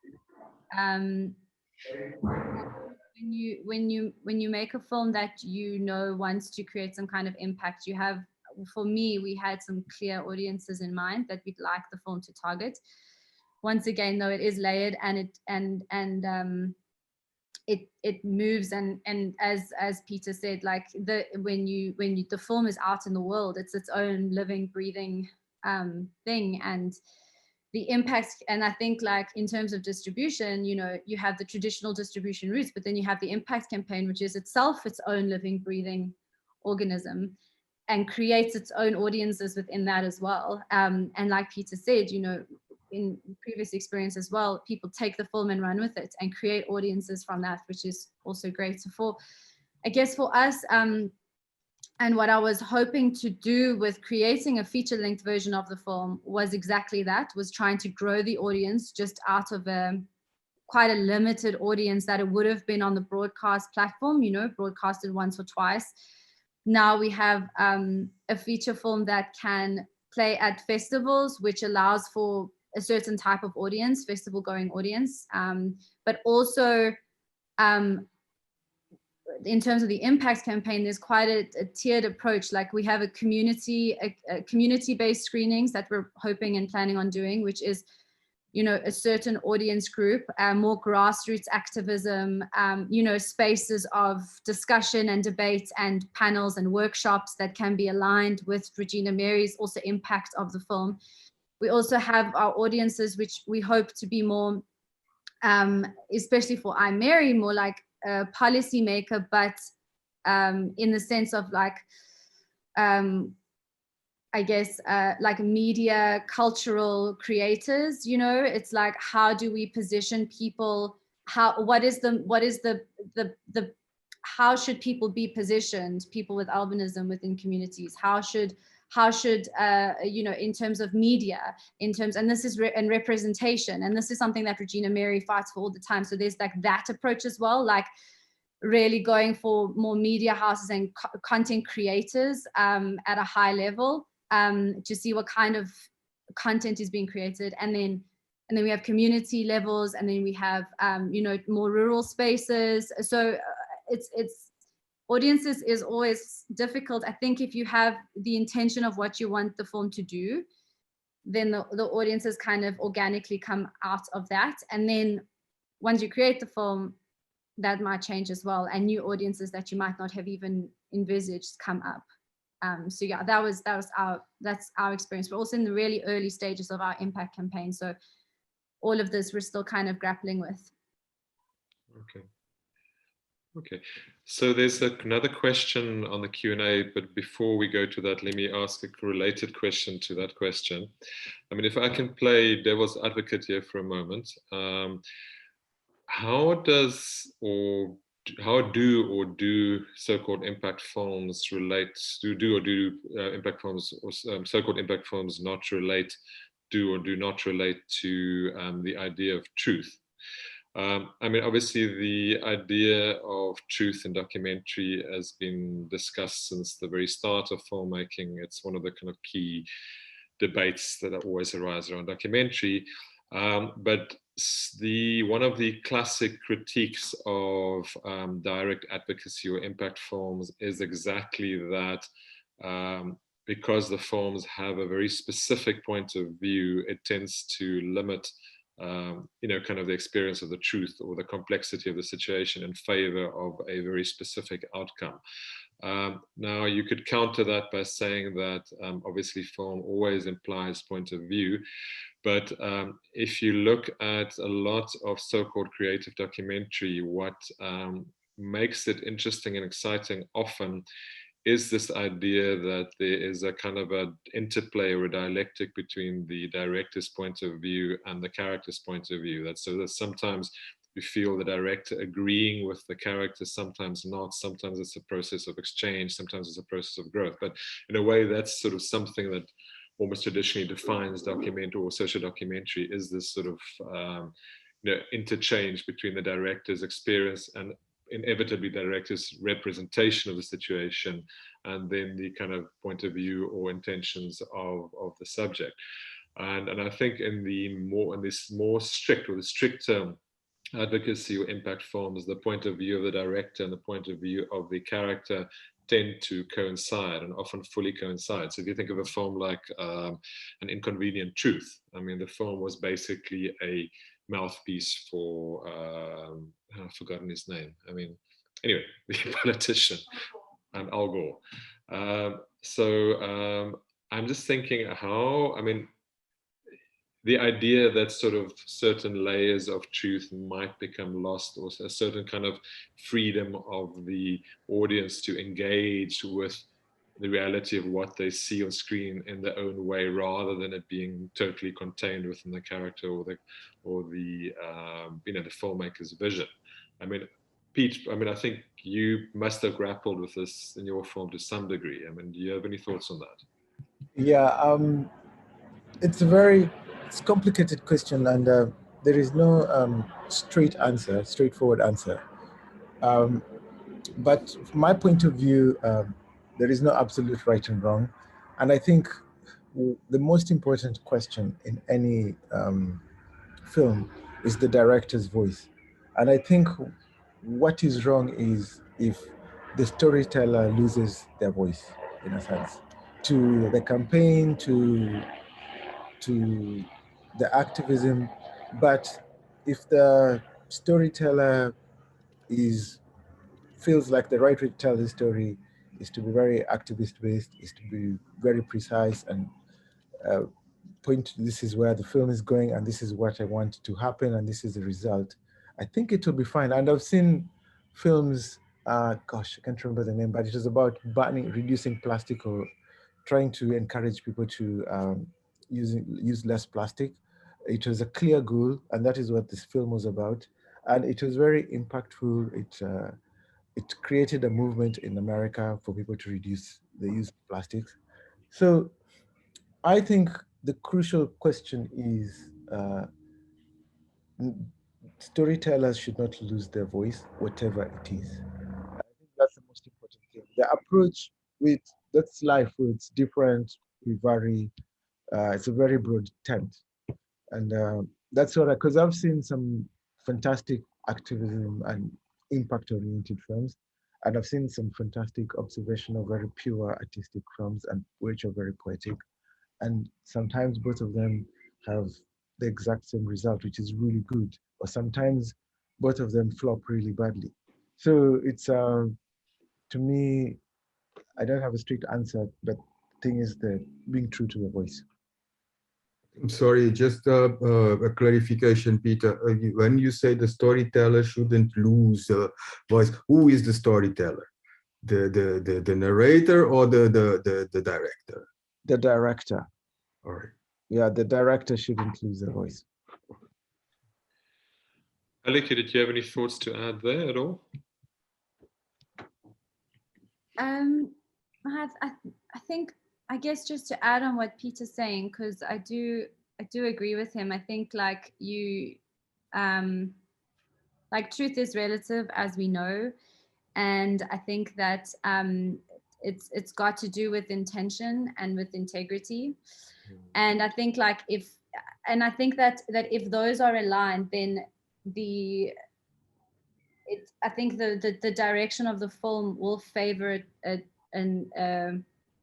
When you make a film that you know wants to create some kind of impact, you have, for me, we had some clear audiences in mind that we'd like the film to target. Once again, though, it is layered, and it moves, and as Peter said, like when the film is out in the world, it's its own living, breathing thing, and the impact. And I think, like, in terms of distribution, you know, you have the traditional distribution routes, but then you have the impact campaign, which is itself its own living, breathing organism, and creates its own audiences within that as well. And like Peter said, you know, in previous experience as well, people take the film and run with it and create audiences from that, which is also great. So I guess for us, and what I was hoping to do with creating a feature-length version of the film was exactly that, was trying to grow the audience just out of quite a limited audience that it would have been on the broadcast platform, you know, broadcasted once or twice. Now we have a feature film that can play at festivals, which allows for a certain type of audience, festival-going audience, but also in terms of the impact campaign, there's quite a tiered approach. Like, we have a community-based screenings that we're hoping and planning on doing, which is, you know, a certain audience group, more grassroots activism, you know, spaces of discussion and debate and panels and workshops that can be aligned with Regina Mary's also impact of the film. We also have our audiences, which we hope to be more, especially for I, Mary, more like a policymaker, but in the sense of, like, I guess, like media, cultural creators, you know. It's like, how do we position people? What is the how should people be positioned, people with albinism within communities? How should you know, in terms of media, in terms, and this is and representation, and this is something that Regina Mary fights for all the time. So there's like that approach as well, like really going for more media houses and content creators at a high level to see what kind of content is being created, and then we have community levels, and then we have you know, more rural spaces. So it's audiences is always difficult. I think if you have the intention of what you want the film to do, then the audiences kind of organically come out of that. And then once you create the film, that might change as well, and new audiences that you might not have even envisaged come up. So yeah, that's our experience. We're also in the really early stages of our impact campaign. So all of this we're still kind of grappling with. Okay. Okay, so there's another question on the Q&A, but before we go to that, let me ask a related question to that question. I mean, if I can play devil's advocate here for a moment, how do so-called impact films relate, impact films or so-called impact films not relate, do or do not relate to the idea of truth? I mean, obviously, the idea of truth in documentary has been discussed since the very start of filmmaking. It's one of the kind of key debates that always arise around documentary. But one of the classic critiques of direct advocacy or impact films is exactly that because the films have a very specific point of view, it tends to limit you know, kind of the experience of the truth or the complexity of the situation in favor of a very specific outcome. Now, you could counter that by saying that obviously film always implies point of view, but if you look at a lot of so-called creative documentary, what makes it interesting and exciting often is this idea that there is a kind of an interplay or a dialectic between the director's point of view and the character's point of view. So that sometimes you feel the director agreeing with the character, sometimes not. Sometimes it's a process of exchange, sometimes it's a process of growth. But in a way, that's sort of something that almost traditionally defines documentary or social documentary, is this sort of you know, interchange between the director's experience and inevitably director's representation of the situation, and then the kind of point of view or intentions of the subject. And I think in this more strict or the stricter advocacy or impact films, the point of view of the director and the point of view of the character tend to coincide and often fully coincide. So if you think of a film like An Inconvenient Truth, I mean, the film was basically a mouthpiece for I've forgotten his name. I mean, anyway, the politician, Al Gore. So I'm just thinking how, I mean, the idea that sort of certain layers of truth might become lost, or a certain kind of freedom of the audience to engage with the reality of what they see on screen in their own way, rather than it being totally contained within the character or the you know, the filmmaker's vision. I mean, Pete, I mean, I think you must have grappled with this in your film to some degree. I mean, do you have any thoughts on that? Yeah, it's a complicated question, and there is no straightforward answer. But from my point of view, there is no absolute right and wrong. And I think the most important question in any film is the director's voice. And I think what is wrong is if the storyteller loses their voice, in a sense, to the campaign, to the activism. But if the storyteller feels like the right way to tell the story is to be very activist based, is to be very precise and point to this is where the film is going and this is what I want to happen and this is the result, I think it will be fine. And I've seen films, gosh, I can't remember the name, but it was about reducing plastic or trying to encourage people to use less plastic. It was a clear goal, and that is what this film was about. And it was very impactful. it created a movement in America for people to reduce the use of plastics. So I think the crucial question is storytellers should not lose their voice, whatever it is. I think that's the most important thing. The approach with that's life, where it's different, we vary. It's a very broad tent, and that's what because I've seen some fantastic activism and impact-oriented films, and I've seen some fantastic observational, very pure artistic films, and which are very poetic. And sometimes both of them have the exact same result, which is really good. Or sometimes both of them flop really badly. So it's to me, I don't have a strict answer, but the thing is that being true to the voice. I'm sorry, just a clarification, Peter. When you say the storyteller shouldn't lose voice, who is the storyteller? The narrator or the director? The director. All right. Yeah, the director shouldn't lose the voice. Aliki, did you have any thoughts to add there at all? I think, I guess just to add on what Peter's saying, because I do agree with him. I think like like truth is relative, as we know, and I think that it's got to do with intention and with integrity, and I think like I think that if those are aligned, then I think the direction of the film will favor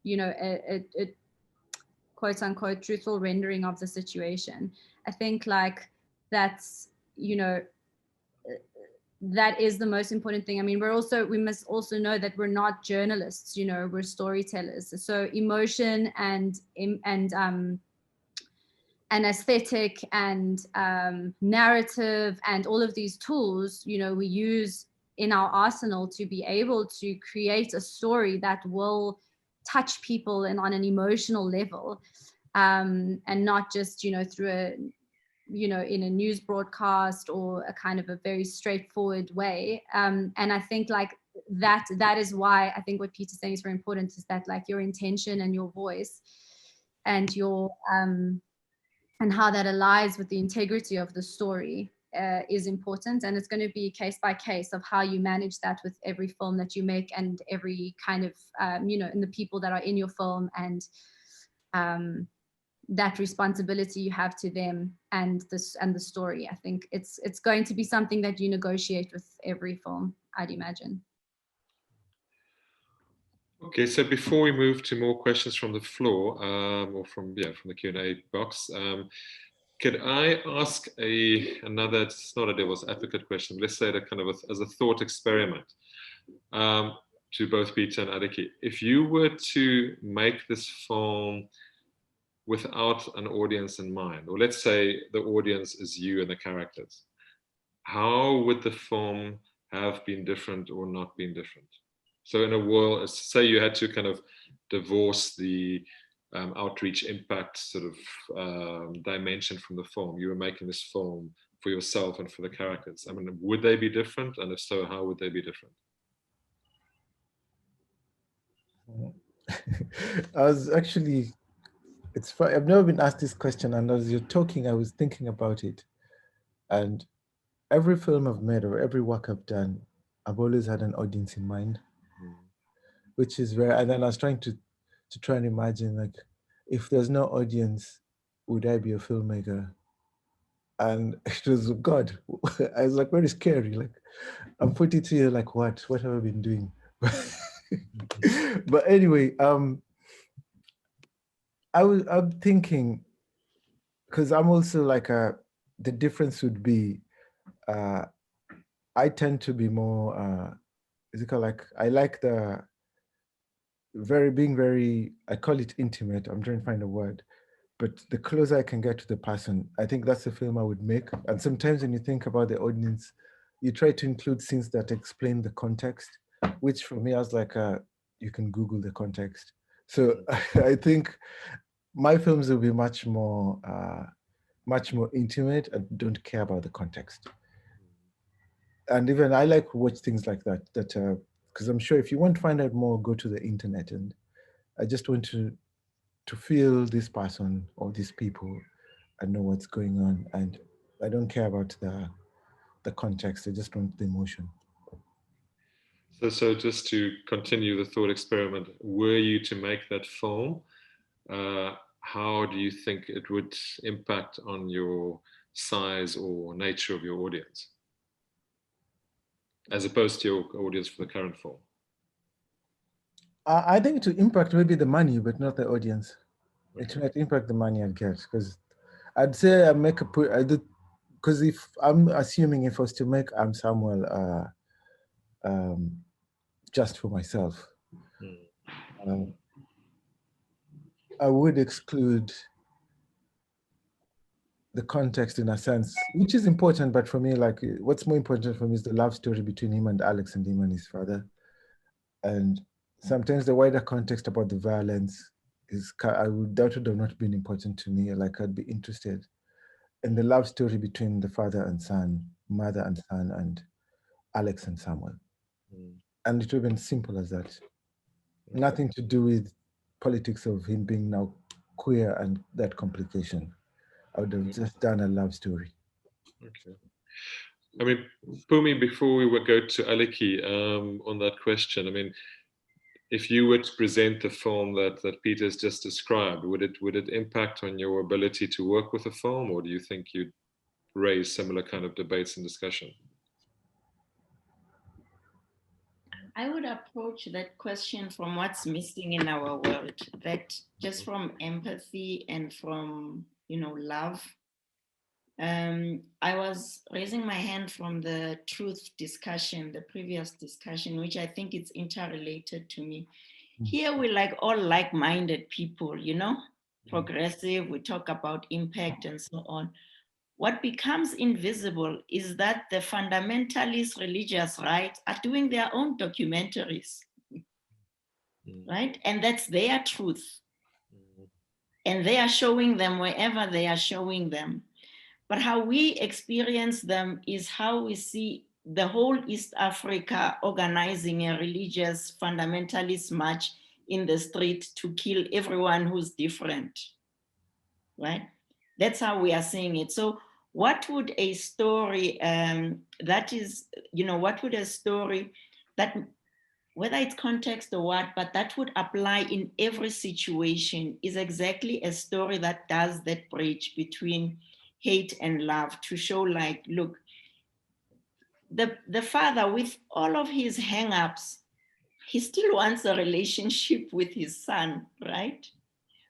you know, a quote unquote truthful rendering of the situation. I think like that's, you know, that is the most important thing. I mean, we must also know that we're not journalists, you know, we're storytellers. So emotion and aesthetic and narrative and all of these tools, you know, we use in our arsenal to be able to create a story that will touch people and on an emotional level, and not just, you know, through a, you know, in a news broadcast or a kind of a very straightforward way. And I think like that is why I think what Peter's saying is very important, is that like your intention and your voice and your and how that aligns with the integrity of the story is important. And it's going to be case by case of how you manage that with every film that you make and every kind of, you know, and the people that are in your film, and that responsibility you have to them and the story. I think it's going to be something that you negotiate with every film, I'd imagine. Okay, so before we move to more questions from the floor, or from the Q&A box, could I ask another, it's not a devil's advocate question, but let's say that kind of as a thought experiment, to both Peter and Adiki. If you were to make this film without an audience in mind, or let's say the audience is you and the characters, how would the film have been different or not been different? So in a world, say you had to kind of divorce the outreach impact sort of dimension from the film. You were making this film for yourself and for the characters. I mean, would they be different? And if so, how would they be different? I was actually, it's funny, I've never been asked this question, and as you're talking, I was thinking about it. And every film I've made or every work I've done, I've always had an audience in mind, which is very, and then I was trying to try and imagine, like, if there's no audience, would I be a filmmaker? And it was, God, I was like very scary. Like, I'm 42 years, like, what have I been doing? But anyway, I'm thinking, because I'm also like the difference would be, I tend to be more, is it called, like, I like the being very, I call it intimate. I'm trying to find a word, but the closer I can get to the person, I think that's the film I would make. And sometimes when you think about the audience, you try to include scenes that explain the context, which for me, I was like, you can Google the context. So I think my films will be much more intimate and don't care about the context. And even I like to watch things like that, because I'm sure if you want to find out more, go to the internet. And I just want to feel this person or these people and know what's going on. And I don't care about the context. I just want the emotion. So just to continue the thought experiment, were you to make that film, how do you think it would impact on your size or nature of your audience, as opposed to your audience for the current film? I think to impact maybe the money, but not the audience. Okay. It might impact the money I get, because I'd say I make I did, because if I'm assuming if I was to make I'm Samuel just for myself, I would exclude the context in a sense, which is important, but for me, like what's more important for me is the love story between him and Alex and him and his father. And sometimes the wider context about the violence that would have not been important to me. Like I'd be interested in the love story between the father and son, mother and son, and Alex and Samuel. And it would have been simple as that. Nothing to do with politics of him being now queer and that complication. I would have just done a love story. Okay. I mean, Pumi, before we would go to Aliki on that question, I mean, if you were to present the film that Peter's just described, would it impact on your ability to work with a film, or do you think you'd raise similar kind of debates and discussion? I would approach that question from what's missing in our world, that just from empathy and from, love. I was raising my hand from the truth discussion, the previous discussion, which I think it's interrelated to me. Here we all like-minded people, progressive, we talk about impact and so on. What becomes invisible is that the fundamentalist religious right are doing their own documentaries, right? And that's their truth. And they are showing them wherever they are showing them. But how we experience them is how we see the whole East Africa organizing a religious fundamentalist march in the street to kill everyone who's different, right? That's how we are seeing it. So what would a story what would a story that, whether it's context or what, but that would apply in every situation, is exactly a story that does that bridge between hate and love, to show look, the father, with all of his hang-ups, he still wants a relationship with his son, right?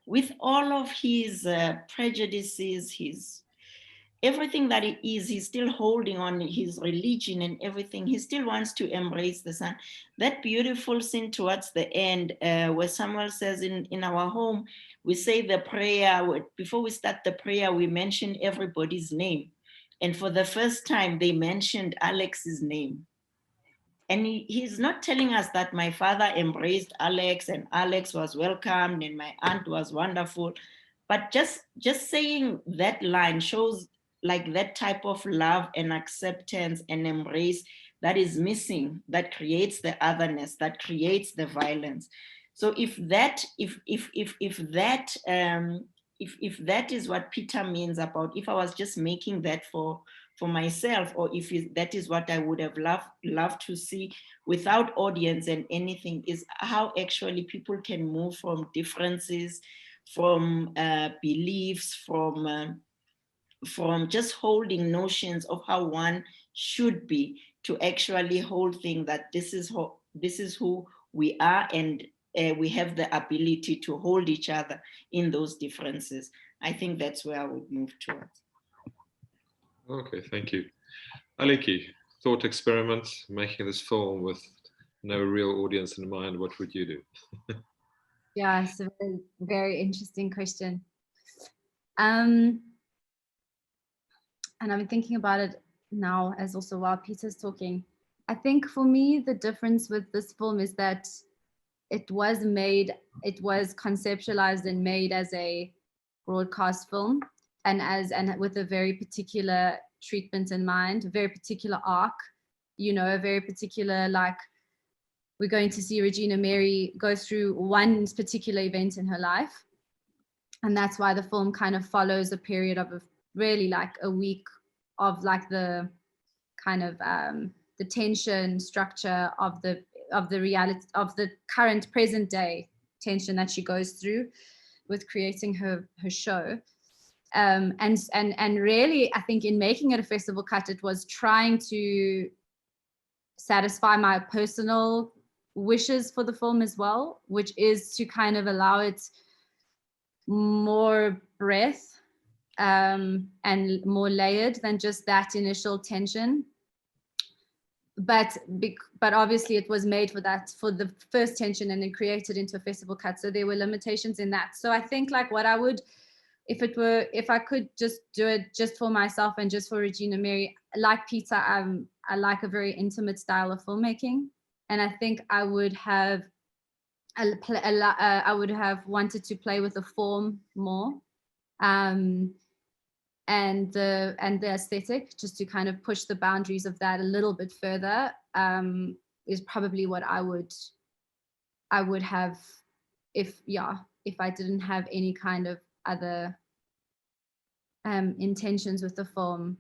With all of his prejudices, his everything that he is, he's still holding on his religion and everything. He still wants to embrace the son. That beautiful scene towards the end, where Samuel says, in our home, we say the prayer. Before we start the prayer, we mention everybody's name. And for the first time, they mentioned Alex's name. And he's not telling us that my father embraced Alex and Alex was welcomed and my aunt was wonderful. But just saying that line shows that type of love and acceptance and embrace that is missing, that creates the otherness, that creates the violence. So if that is what Peter means about, if I was just making that for myself, or if that is what I would have loved to see without audience and anything, is how actually people can move from differences, from beliefs, from just holding notions of how one should be, to actually hold things that this is who we are, and we have the ability to hold each other in those differences. I think that's where I would move towards. Okay, thank you. Aliki, thought experiment, making this film with no real audience in mind, what would you do? Yeah, it's a very, very interesting question. And I'm thinking about it now as also while Peter's talking. I think for me, the difference with this film is that it was conceptualized and made as a broadcast film, and with a very particular treatment in mind, a very particular arc. you know, a very particular, like, we're going to see Regina Mary go through one particular event in her life. And that's why the film kind of follows a period of really like a week of like the kind of the tension structure of the reality of the current present day tension that she goes through with creating her show. And really, I think in making it a festival cut, it was trying to satisfy my personal wishes for the film as well, which is to kind of allow it more breadth and more layered than just that initial tension. But obviously it was made for the first tension and then created into a festival cut. So there were limitations in that. So I think like what I would, if I could just do it just for myself and just for Regina Mary, like Peter, I like a very intimate style of filmmaking. And I think I would have wanted to play with the form more. And the aesthetic, just to kind of push the boundaries of that a little bit further, is probably what I would have if I didn't have any kind of other intentions with the film,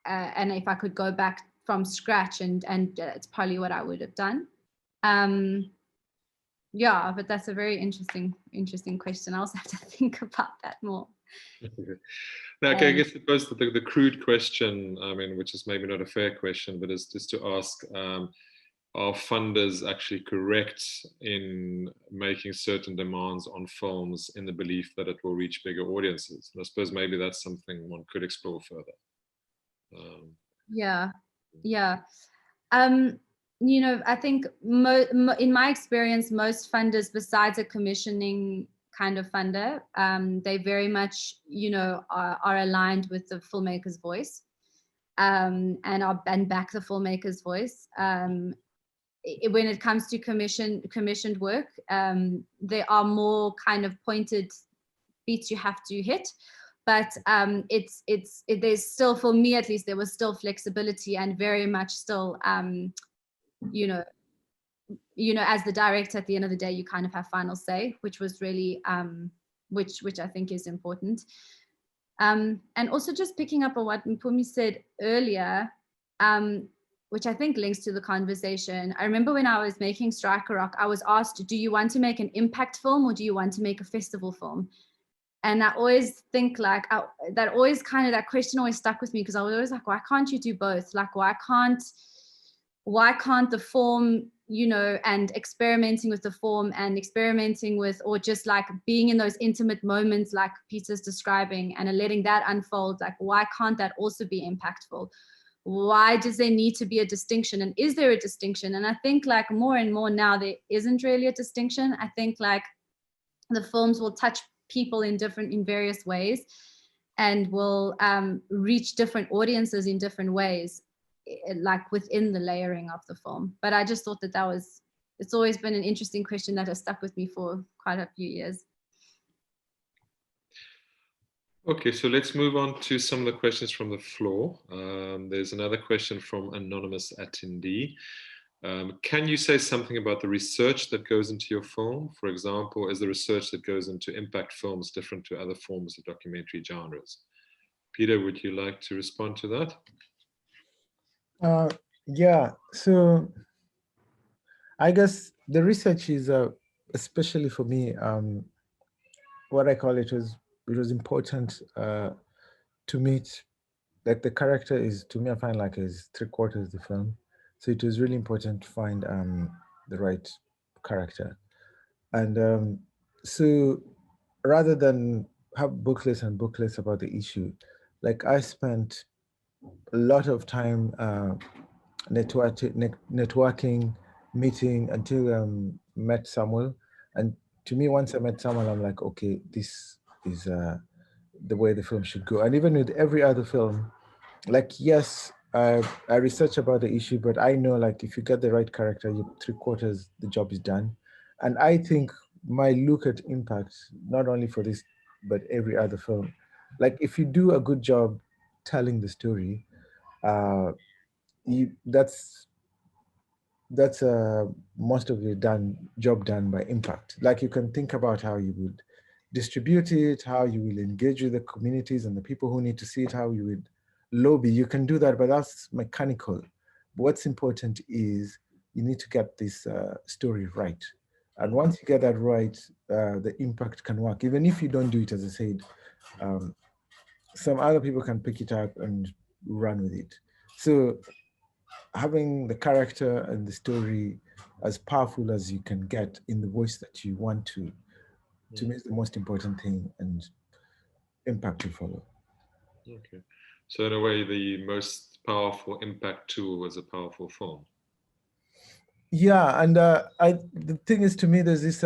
and if I could go back from scratch, and it's probably what I would have done. Yeah, but that's a very interesting question. I also have to think about that more. Now, okay, I guess suppose the crude question, I mean, which is maybe not a fair question, but is just to ask, are funders actually correct in making certain demands on films in the belief that it will reach bigger audiences? And I suppose maybe that's something one could explore further. Yeah. You know, I think in my experience, most funders, besides a commissioning kind of funder, they very much, you know, are aligned with the filmmaker's voice, and back the filmmaker's voice. When it comes to commissioned work, there are more kind of pointed beats you have to hit, but there's still, for me at least, there was still flexibility and very much still, you know, as the director, at the end of the day, you kind of have final say, which was really, which I think is important. And also just picking up on what Mpumi said earlier, which I think links to the conversation. I remember when I was making Striker Rock, I was asked, do you want to make an impact film or do you want to make a festival film? And I always think like, that question always stuck with me, because I was always like, why can't you do both? Like, why can't the form, you know, and experimenting with the form and experimenting with, or just like being in those intimate moments like Peter's describing and letting that unfold, like why can't that also be impactful? Why does there need to be a distinction? And is there a distinction? And I think like more and more now there isn't really a distinction. I think like the films will touch people in various ways and will reach different audiences in different ways, like within the layering of the film. But I just thought it's always been an interesting question that has stuck with me for quite a few years. Okay, so let's move on to some of the questions from the floor. There's another question from anonymous attendee. Can you say something about the research that goes into your film? For example, is the research that goes into impact films different to other forms of documentary genres? Peter, would you like to respond to that? Yeah, so I guess the research is, especially for me, what I call it was important to meet, like the character is, to me, I find like is 3/4 of the film. So it was really important to find the right character. And so rather than have booklets and booklets about the issue, like I spent a lot of time networking, meeting, until met Samuel. And to me, once I met Samuel, I'm like, okay, this is the way the film should go. And even with every other film, like, yes, I research about the issue, but I know like if you get the right character, you 3/4 the job is done. And I think my look at impact, not only for this, but every other film, like if you do a good job telling the story, that's most of the job done by impact. Like you can think about how you would distribute it, how you will engage with the communities and the people who need to see it, how you would lobby. You can do that, but that's mechanical. What's important is you need to get this story right. And once you get that right, the impact can work. Even if you don't do it, as I said, some other people can pick it up and run with it. So having the character and the story as powerful as you can get in the voice that you want to me is the most important thing, and impact will follow. Okay. So in a way, the most powerful impact tool was a powerful film. Yeah, and the thing is, to me, there's this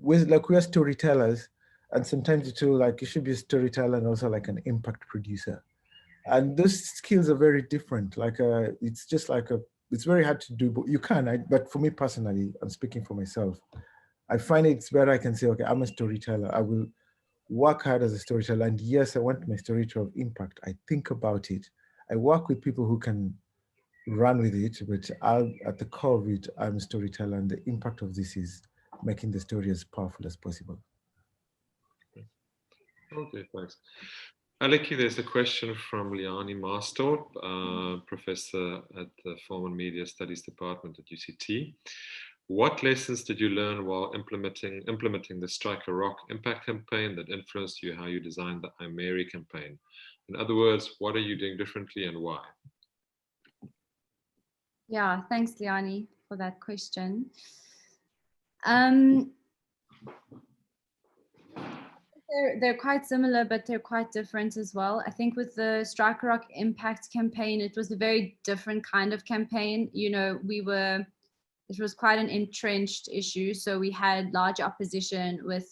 we're storytellers, and sometimes it's too like you should be a storyteller and also like an impact producer, and those skills are very different. Like it's just like it's very hard to do, but you can. But for me personally, I'm speaking for myself. I find it's better. I can say, okay, I'm a storyteller. I will work hard as a storyteller, and yes, I want my story to have impact. I think about it. I work with people who can run with it, but at the core of it, I'm a storyteller, and the impact of this is making the story as powerful as possible. Okay, thanks. Aleki, there's a question from Liani Marstorp, professor at the Film and Media Studies Department at UCT. What lessons did you learn while implementing the Strike a Rock impact campaign that influenced you how you designed the I'm Mary campaign? In other words, what are you doing differently and why? Yeah, thanks, Liani, for that question. They're quite similar, but they're quite different as well. I think with the Strike a Rock impact campaign, it was a very different kind of campaign. You know, it was quite an entrenched issue. So we had large opposition with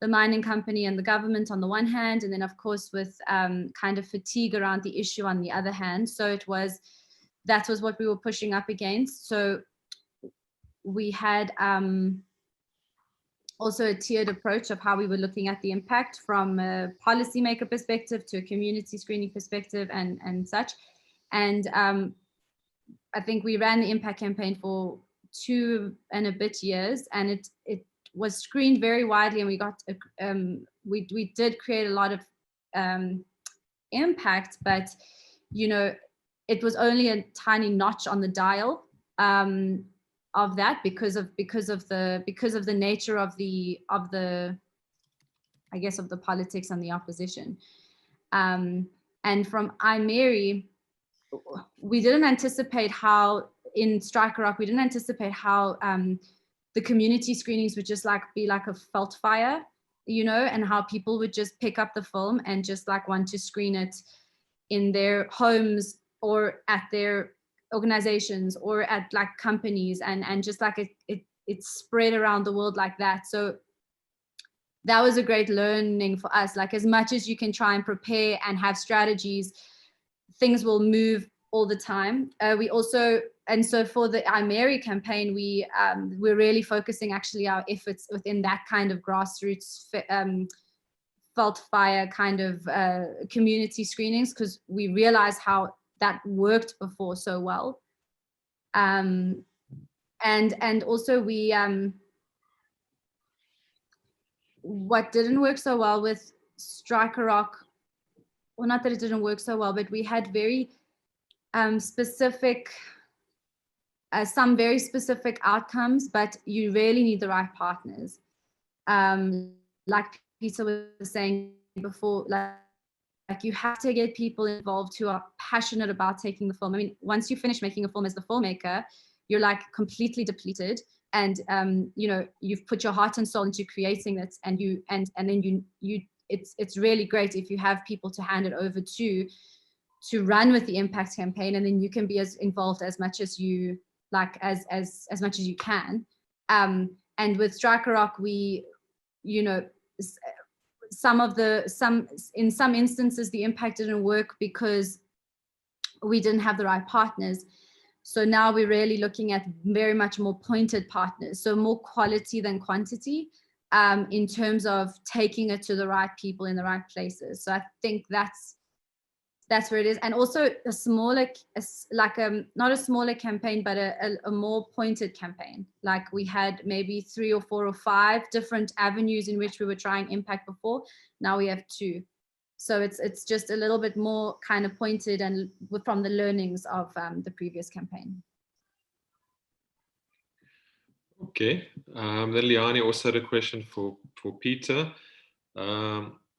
the mining company and the government on the one hand, and then of course with kind of fatigue around the issue on the other hand. So that was what we were pushing up against. So we had also a tiered approach of how we were looking at the impact from a policymaker perspective to a community screening perspective and such. And I think we ran the impact campaign for 2 and a bit years, and it was screened very widely, and we got we did create a lot of impact, but you know, it was only a tiny notch on the dial of that because of the nature of the I guess of the politics and the opposition. And from I'm Mary, we didn't anticipate how in Strike a Rock, we didn't anticipate how the community screenings would just like be like a felt fire, you know, and how people would just pick up the film and just like want to screen it in their homes or at their organizations or at like companies, and just like it spread around the world like that. So that was a great learning for us. Like, as much as you can try and prepare and have strategies, things will move all the time. We also, and so for the I'm Mary campaign, we're really focusing actually our efforts within that kind of grassroots felt fire kind of community screenings, because we realized how that worked before so well. And also we what didn't work so well with Strike a Rock, well, not that it didn't work so well, but we had very specific, some very specific outcomes, but you really need the right partners. Like Peter was saying before, like you have to get people involved who are passionate about taking the film. I mean, once you finish making a film as the filmmaker, you're like completely depleted, and you know, you've put your heart and soul into creating it, and then it's really great if you have people to hand it over to run with the impact campaign, and then you can be as involved as much as you like, as much as you can. And with Strike a Rock, we, you know, in some instances the impact didn't work because we didn't have the right partners. So now we're really looking at very much more pointed partners, so more quality than quantity, in terms of taking it to the right people in the right places. So I think that's That's where it is. And also a smaller, not a smaller campaign, but a more pointed campaign. Like we had maybe 3 or 4 or 5 different avenues in which we were trying impact before. Now we have 2. So it's just a little bit more kind of pointed and from the learnings of the previous campaign. Okay, then Liani also had a question for Peter.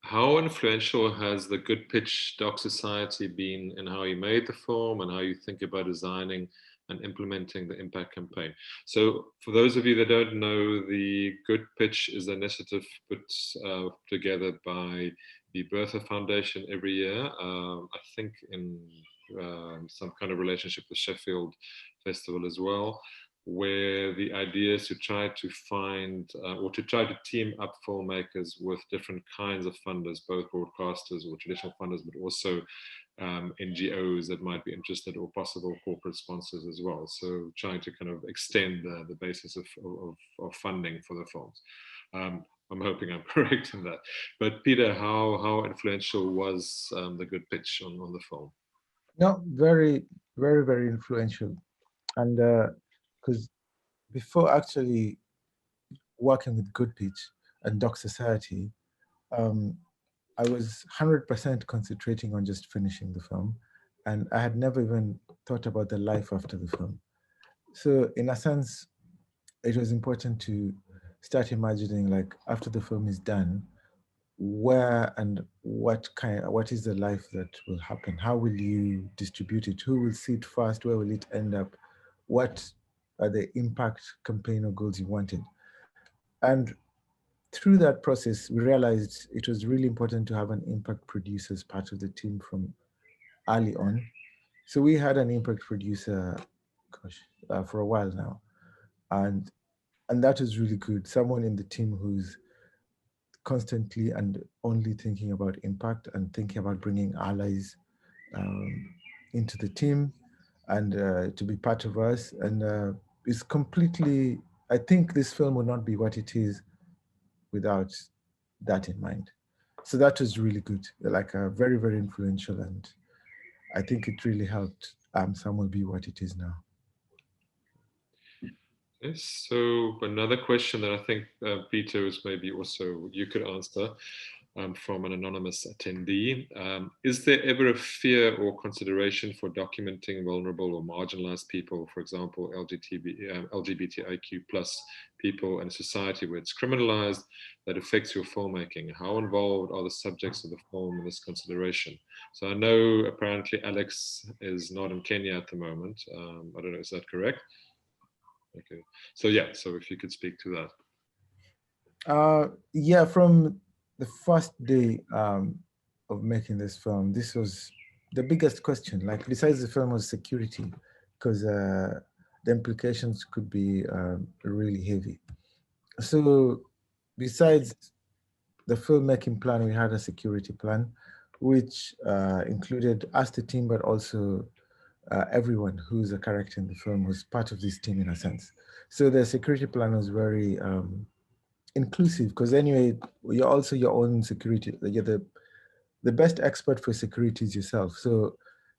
How influential has the Good Pitch Doc Society been in how you made the film and how you think about designing and implementing the impact campaign? So for those of you that don't know, the Good Pitch is an initiative put together by the Bertha Foundation every year, I think in some kind of relationship with Sheffield Festival as well, where the idea is to try to find or to try to team up filmmakers with different kinds of funders, both broadcasters or traditional funders, but also NGOs that might be interested or possible corporate sponsors as well. So trying to kind of extend the basis of funding for the films. I'm hoping I'm correct in that. But Peter, how influential was the Good Pitch on the film? No, very, very, very influential. And because before actually working with Good Pitch and Doc Society, I was 100% concentrating on just finishing the film. And I had never even thought about the life after the film. So in a sense, it was important to start imagining, like, after the film is done, where and what is the life that will happen? How will you distribute it? Who will see it first? Where will it end up? What are the impact campaign or goals you wanted? And through that process, we realized it was really important to have an impact producer as part of the team from early on. So we had an impact producer, for a while now, and that was really good. Someone in the team who's constantly and only thinking about impact and thinking about bringing allies into the team and to be part of us. And it's completely, I think this film would not be what it is without that in mind. So that was really good, like very, very influential. And I think it really helped Samuel be what it is now. Yes, so another question that I think, Peter, is maybe also you could answer from an anonymous attendee. Is there ever a fear or consideration for documenting vulnerable or marginalized people, for example, LGBTIQ plus people in a society where it's criminalized, that affects your filmmaking? How involved are the subjects of the film in this consideration? So I know apparently Alex is not in Kenya at the moment. I don't know, is that correct? Okay, so yeah, so if you could speak to that. Yeah, from the first day of making this film, this was the biggest question. Like, besides the film, was security, because the implications could be really heavy. So besides the filmmaking plan, we had a security plan, which included us, the team, but also everyone who's a character in the film was part of this team in a sense. So the security plan was very inclusive, because anyway, you're also your own security. You're the best expert for security is yourself. So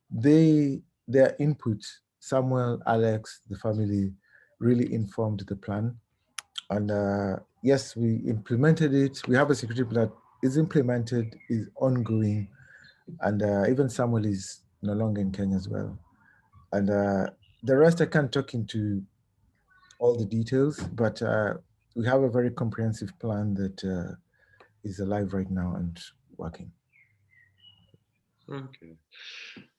their input, Samuel, Alex, the family, really informed the plan. And yes, we implemented it. We have a security plan that is implemented, is ongoing, and even Samuel is no longer in Kenya as well. And the rest I can't talk into all the details, but we have a very comprehensive plan that is alive right now and working. Okay.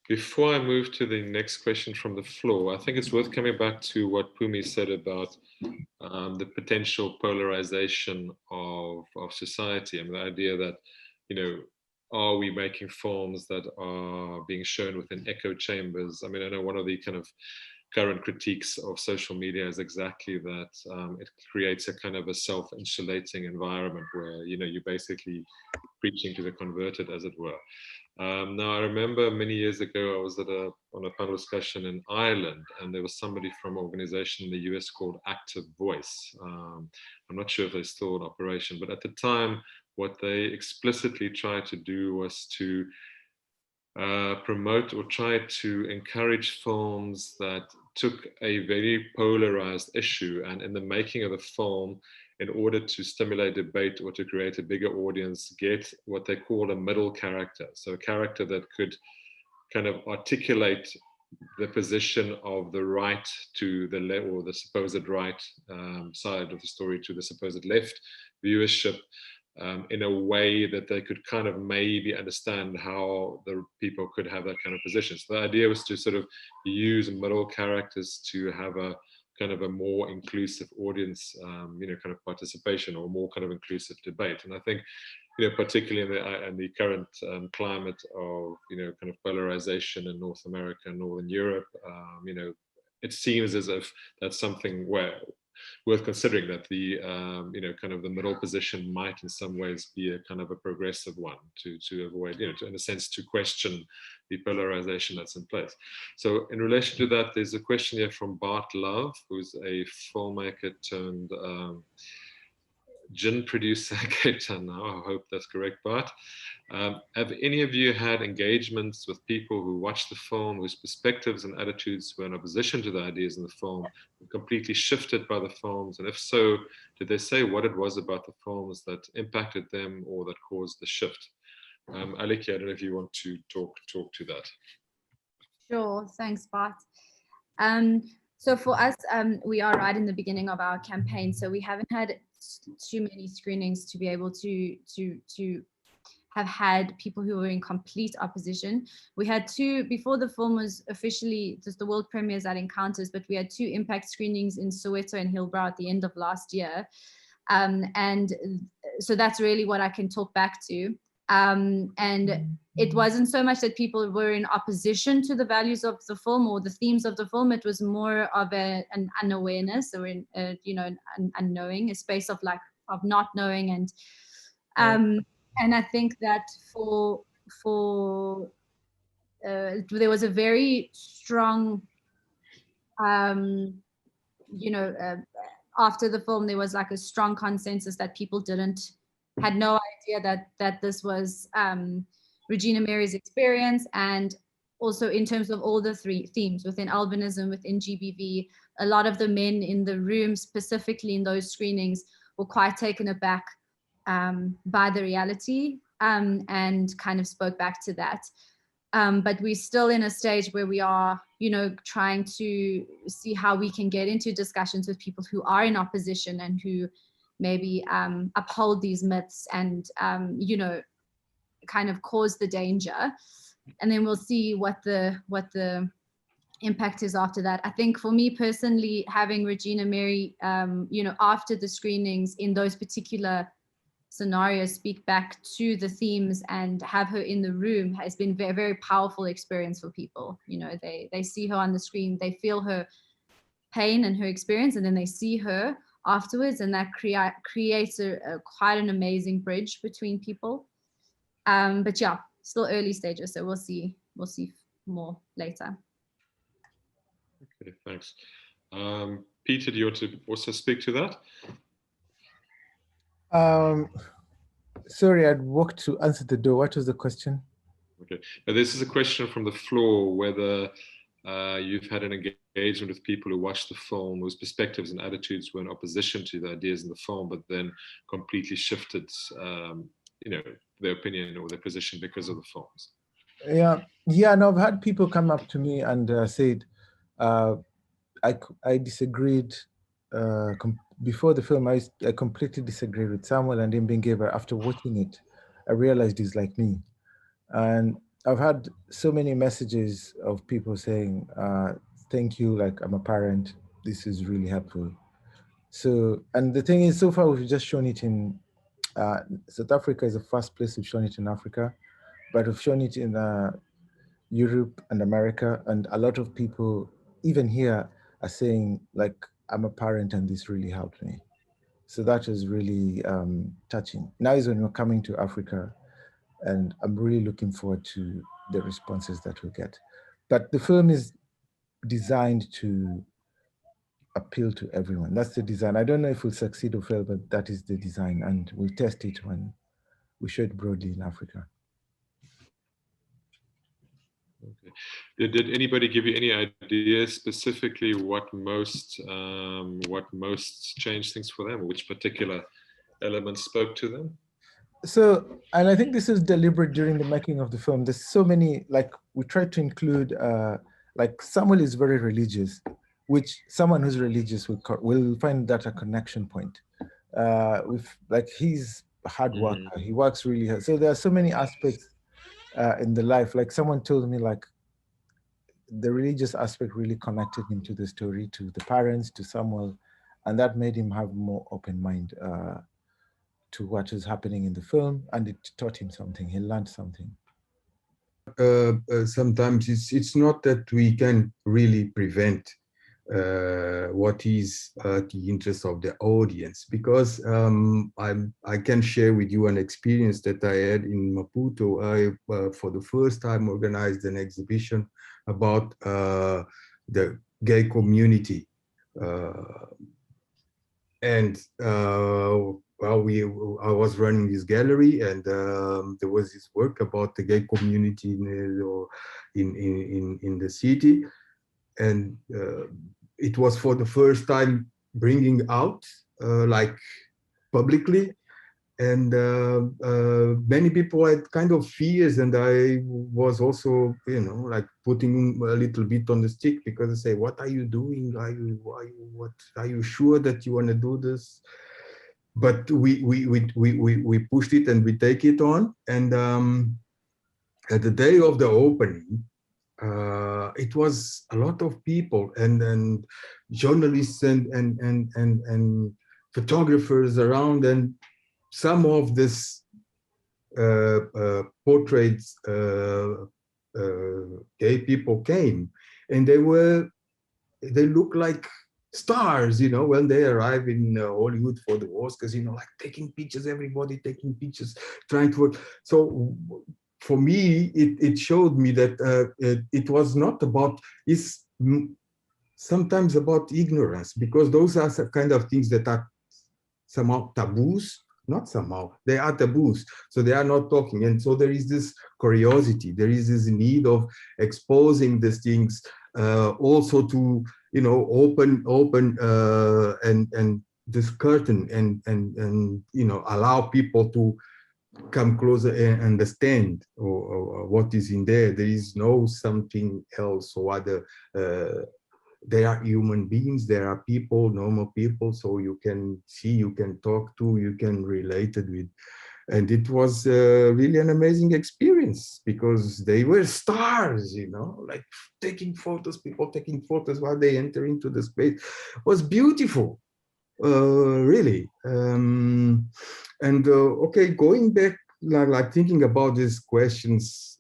Before I move to the next question from the floor, I think it's worth coming back to what Pumi said about the potential polarization of society. I mean, the idea that, you know, are we making films that are being shown within echo chambers? I mean, I know one of the kind of current critiques of social media is exactly that. It creates a kind of a self-insulating environment where, you know, you're basically preaching to the converted, as it were. Now, I remember many years ago, I was on a panel discussion in Ireland, and there was somebody from an organization in the US called Active Voice. I'm not sure if they're still in operation, but at the time, what they explicitly tried to do was to promote or tried to encourage films that took a very polarized issue, and in the making of the film, in order to stimulate debate or to create a bigger audience, get what they call a middle character. So a character that could kind of articulate the position of the right to the left, or the supposed right side of the story to the supposed left viewership, in a way that they could kind of maybe understand how the people could have that kind of position. So the idea was to sort of use middle characters to have a kind of a more inclusive audience, kind of participation, or more kind of inclusive debate. And I think, particularly in the current climate of, kind of polarization in North America and Northern Europe, it seems as if that's something worth considering, that the kind of the middle position might in some ways be a kind of a progressive one to avoid, in a sense, to question the polarization that's in place. So in relation to that, there's a question here from Bart Love, who's a filmmaker turned gin producer Cape Town now. I hope that's correct, Bart. Have any of you had engagements with people who watched the film, whose perspectives and attitudes were in opposition to the ideas in the film, completely shifted by the films? And if so, did they say what it was about the films that impacted them or that caused the shift? Aliki, I don't know if you want to talk to that. Sure, thanks, Bart. So for us, we are right in the beginning of our campaign, so we haven't had too many screenings to be able to have had people who were in complete opposition. We had two, before the film was officially just the world premieres at Encounters, but we had two impact screenings in Soweto and Hillbrow at the end of last year. And so that's really what I can talk back to. And it wasn't so much that people were in opposition to the values of the film or the themes of the film. It was more of an unawareness, or an unknowing, a space of not knowing. And I think that there was a very strong, after the film, there was like a strong consensus that people had no idea that this was Regina Mary's experience. And also in terms of all the three themes within albinism, within GBV, a lot of the men in the room, specifically in those screenings, were quite taken aback by the reality, and kind of spoke back to that. But we're still in a stage where we are, trying to see how we can get into discussions with people who are in opposition and who maybe uphold these myths and, kind of cause the danger. And then we'll see what the impact is after that. I think for me personally, having Regina Mary, after the screenings in those particular scenarios speak back to the themes and have her in the room has been very, very powerful experience for people. They see her on the screen, they feel her pain and her experience, and then they see her afterwards, and that creates quite an amazing bridge between people. But yeah, still early stages, so we'll see more later. Okay, thanks. Peter, do you want to also speak to that? Sorry, I'd walked to answer the door. What was the question? Okay, now, this is a question from the floor, whether you've had an engagement with people who watched the film whose perspectives and attitudes were in opposition to the ideas in the film, but then completely shifted, their opinion or their position because of the films. Yeah. No, I've had people come up to me and said, I disagreed before the film. I completely disagreed with Samuel and Mbengeva. After watching it, I realized he's like me. And I've had so many messages of people saying, thank you, like I'm a parent, this is really helpful. So, and the thing is, so far we've just shown it in, South Africa is the first place we've shown it in Africa, but we've shown it in Europe and America, and a lot of people, even here, are saying, like, I'm a parent and this really helped me. So that is really touching. Now is when we're coming to Africa, and I'm really looking forward to the responses that we'll get. But the film is designed to appeal to everyone. That's the design. I don't know if we'll succeed or fail, but that is the design, and we'll test it when we show it broadly in Africa. Okay. Did anybody give you any ideas specifically what most changed things for them, or which particular elements spoke to them? So, and I think this is deliberate during the making of the film. There's so many, like we tried to include, like Samuel is very religious, which someone who's religious will find that a connection point. With like he's a hard worker, he works really hard. So there are so many aspects in the life. Like someone told me, like the religious aspect really connected him to the story, to the parents, to Samuel, and that made him have more open mind to what is happening in the film, and it taught him something. He learned something. Sometimes it's not that we can really prevent what is the interest of the audience, because I can share with you an experience that I had in Maputo. I for the first time organized an exhibition about the gay community, and well, I was running this gallery, and there was this work about the gay community in the city, and it was for the first time bringing out like publicly, and many people had kind of fears, and I was also, you know, like putting a little bit on the stick, because I say, what are you doing? What are you sure that you want to do this? But we pushed it, and we take it on. And at the day of the opening, it was a lot of people, and journalists and photographers around, and some of this portraits gay people came, and they look like stars, you know, when they arrive in Hollywood for the Oscars, you know, like taking pictures, everybody taking pictures, trying to work. So for me, it showed me that it was not about, it's sometimes about ignorance, because those are some kind of things that are somehow taboos, not somehow, they are taboos. So they are not talking. And so there is this curiosity, there is this need of exposing these things, also to, you know, open and this curtain, and you know, allow people to come closer and understand or what is in there. There is no something else or other. They are human beings, there are people, normal people, so you can see, you can talk to, you can relate it with. And it was really an amazing experience, because they were stars, you know, like taking photos, people taking photos while they enter into the space. It was beautiful, really. Okay, going back, like thinking about these questions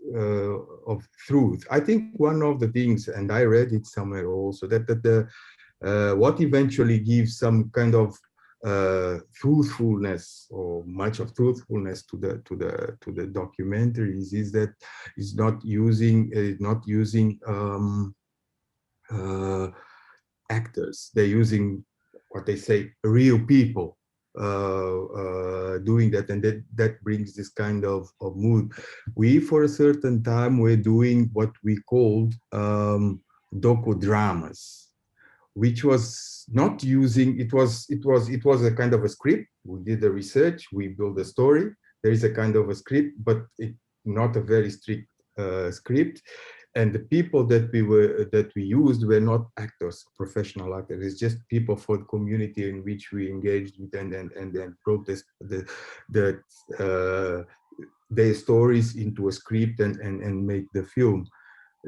of truth, I think one of the things, and I read it somewhere also, that the what eventually gives some kind of truthfulness, or much of truthfulness to the documentaries, is that it's not using actors. They're using, what they say, real people doing that, and that brings this kind of mood. We, for a certain time, were doing what we called docudramas, which was not using, it was a kind of a script. We did the research, we built a story, there is a kind of a script, but it not a very strict script. And the people that we used were not actors, professional actors. It's just people for the community in which we engaged with, and then protest their stories into a script, and make the film.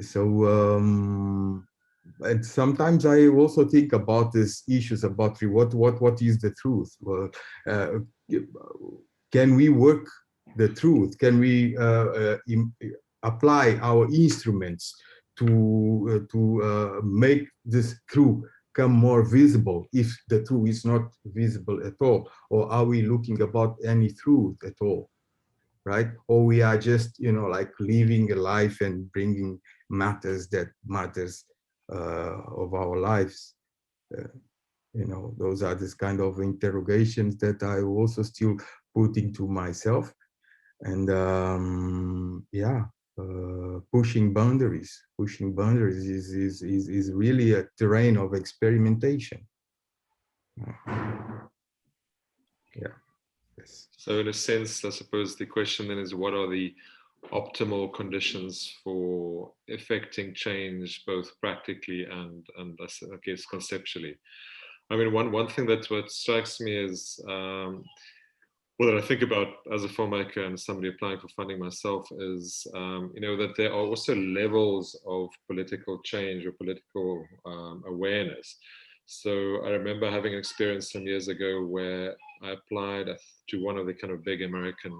So and sometimes I also think about these issues about what is the truth. Well, can we work the truth? Can we apply our instruments to make this truth come more visible, if the truth is not visible at all? Or are we looking about any truth at all, right? Or we are just, you know, like living a life and bringing matters of our lives? You know, those are this kind of interrogations that I also still putting to myself. And yeah, pushing boundaries. Pushing boundaries is really a terrain of experimentation. Yeah. Yes. So in a sense, I suppose the question then is, what are the optimal conditions for effecting change, both practically and I guess conceptually? I mean, one thing that what strikes me is, well, that I think about as a filmmaker and somebody applying for funding myself is, that there are also levels of political change or political awareness. So I remember having an experience some years ago where I applied to one of the kind of big American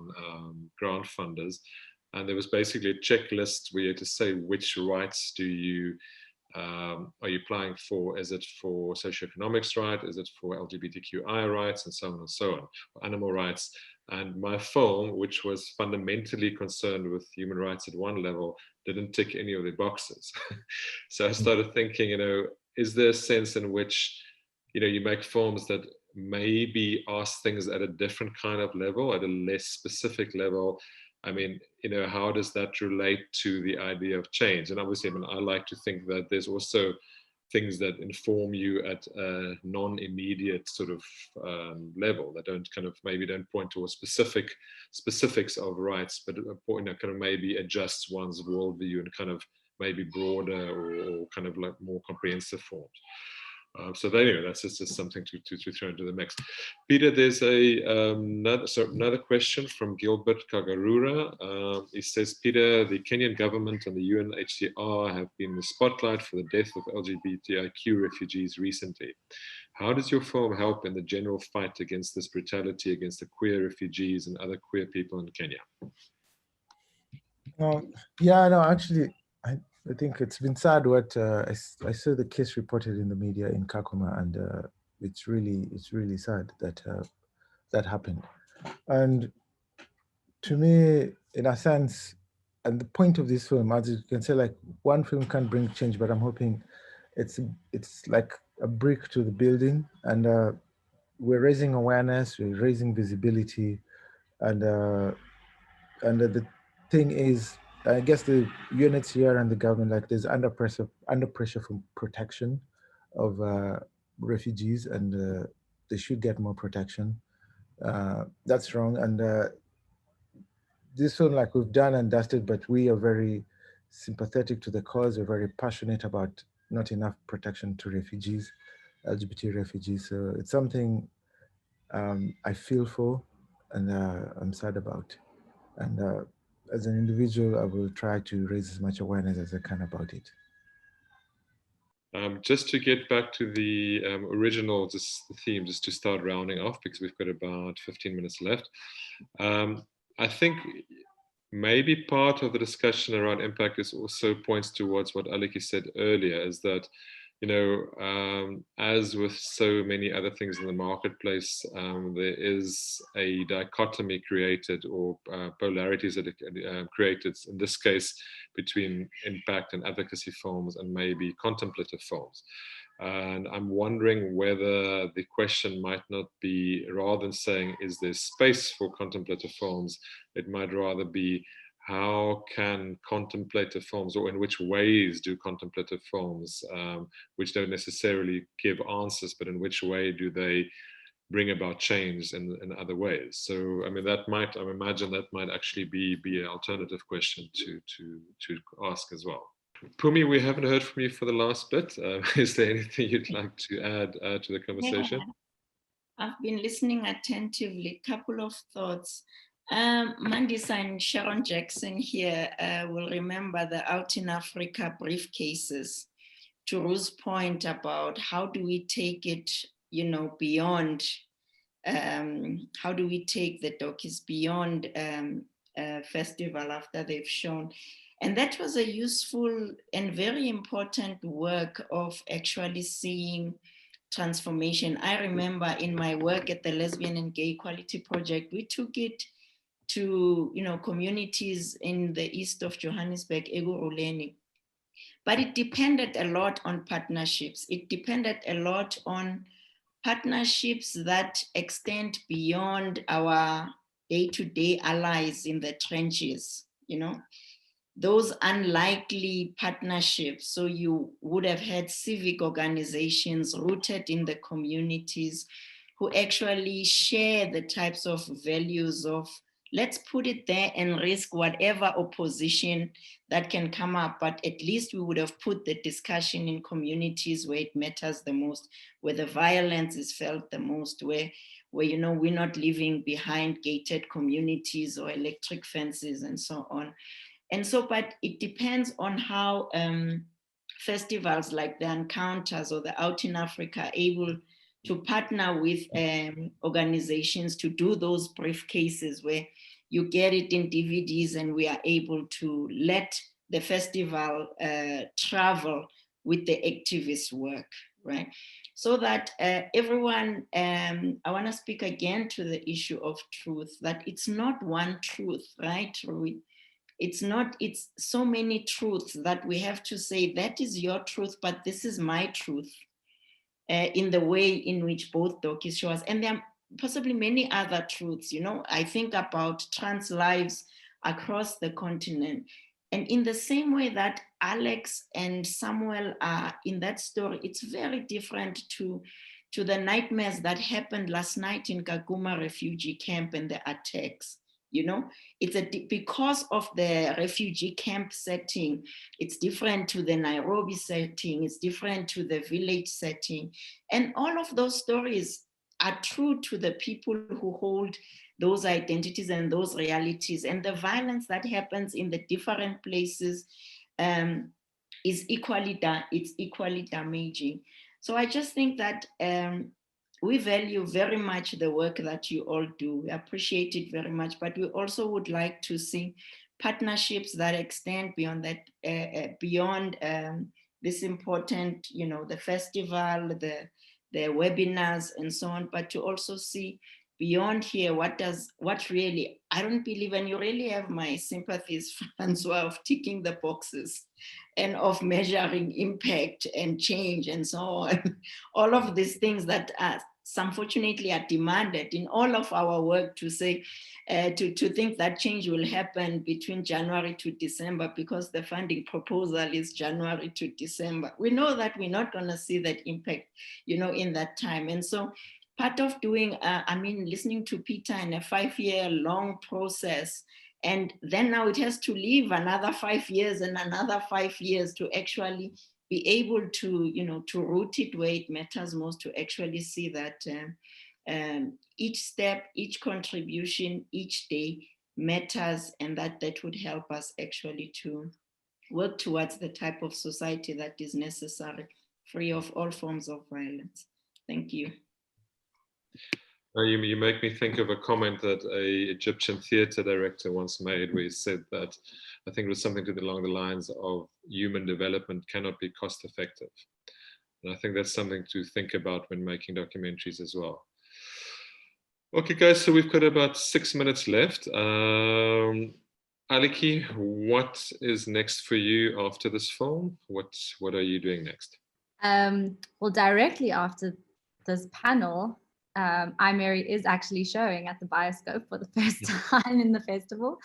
grant funders, and there was basically a checklist where you had to say which rights are you applying for? Is it for socioeconomics right? Is it for LGBTQI rights, and so on and so on, animal rights? And my film, which was fundamentally concerned with human rights at one level, didn't tick any of the boxes. So I started thinking, is there a sense in which, you make films that maybe ask things at a different kind of level, at a less specific level? I mean, how does that relate to the idea of change? And obviously, I like to think that there's also things that inform you at a non-immediate sort of level that maybe don't point towards specifics of rights, but kind of maybe adjust one's worldview in kind of maybe broader or kind of like more comprehensive forms. So anyway, that's just something to throw into the mix. Peter, there's another question from Gilbert Kagarura. He says, Peter, the Kenyan government and the UNHCR have been in the spotlight for the death of LGBTIQ refugees recently. How does your film help in the general fight against this brutality against the queer refugees and other queer people in Kenya? Yeah, no, actually, I think it's been sad what I saw the case reported in the media in Kakuma, and it's really sad that that happened. And to me, in a sense, and the point of this film, as you can say, like one film can't bring change, but I'm hoping it's like a brick to the building, and we're raising awareness, we're raising visibility, and the thing is, I guess the units here and the government, like there's under pressure for protection of refugees, and they should get more protection. That's wrong, and this one, like we've done and dusted, but we are very sympathetic to the cause. We're very passionate about not enough protection to refugees, LGBT refugees. So it's something I feel for, and I'm sad about. And as an individual, I will try to raise as much awareness as I can about it. Just to get back to the original theme, just to start rounding off, because we've got about 15 minutes left. I think maybe part of the discussion around impact is also points towards what Aliki said earlier, is that, as with so many other things in the marketplace, there is a dichotomy created, or polarities that are created, in this case, between impact and advocacy films and maybe contemplative films. And I'm wondering whether the question might not be, rather than saying, is there space for contemplative films, it might rather be, how can contemplative films, or in which ways do contemplative films, which don't necessarily give answers, but in which way do they bring about change in other ways? So, I mean, I imagine that might actually be an alternative question to ask as well. Pumi, we haven't heard from you for the last bit. Is there anything you'd like to add to the conversation? Yeah. I've been listening attentively. Couple of thoughts. Mandisa and Sharon Jackson here will remember the Out in Africa briefcases. To Ruth's point about how do we take it, beyond, how do we take the docies beyond festival after they've shown. And that was a useful and very important work of actually seeing transformation. I remember in my work at the Lesbian and Gay Equality Project, we took it to communities in the east of Johannesburg, Ekurhuleni. But it depended a lot on partnerships. It depended a lot on partnerships that extend beyond our day-to-day allies in the trenches, those unlikely partnerships. So you would have had civic organizations rooted in the communities who actually share the types of values of, let's put it there and risk whatever opposition that can come up, but at least we would have put the discussion in communities where it matters the most, where the violence is felt the most, where you know, we're not living behind gated communities or electric fences and so on. And so, but it depends on how festivals like the Encounters or the Out in Africa are able to partner with organizations to do those brief cases where you get it in DVDs and we are able to let the festival travel with the activist work, right? So that everyone, I want to speak again to the issue of truth, that it's not one truth, right, Rui? It's not, it's so many truths that we have to say, that is your truth, but this is my truth. In the way in which both docus show us. And there are possibly many other truths, you know. I think about trans lives across the continent. And in the same way that Alex and Samuel are in that story, it's very different to the nightmares that happened last night in Kaguma refugee camp and the attacks. You know, it's because of the refugee camp setting, it's different to the Nairobi setting, it's different to the village setting. And all of those stories are true to the people who hold those identities and those realities. And the violence that happens in the different places is equally damaging. So I just think that we value very much the work that you all do. We appreciate it very much, but we also would like to see partnerships that extend beyond that, beyond this important, you know, the festival, the webinars and so on, but to also see beyond here, what really, I don't believe, and you really have my sympathies, Francois, of ticking the boxes and of measuring impact and change and so on. All of these things that are, unfortunately, are demanded in all of our work to say, to think that change will happen between January to December because the funding proposal is January to December. We know that we're not going to see that impact, you know, in that time. And so part of doing, I mean, listening to Peter in a 5-year long process, and then now it has to leave another 5 years and another 5 years to actually be able to, you know, to root it where it matters most, to actually see that each step, each contribution, each day matters, and that would help us actually to work towards the type of society that is necessary, free of all forms of violence. Thank you. You make me think of a comment that a Egyptian theater director once made, where he said that, I think it was something along the lines of, human development cannot be cost effective. And I think that's something to think about when making documentaries as well. Okay, guys, so we've got about 6 minutes left. Aliki, what is next for you after this film? What are you doing next? Well, directly after this panel, I, Mary is actually showing at the Bioscope for the first time in the festival.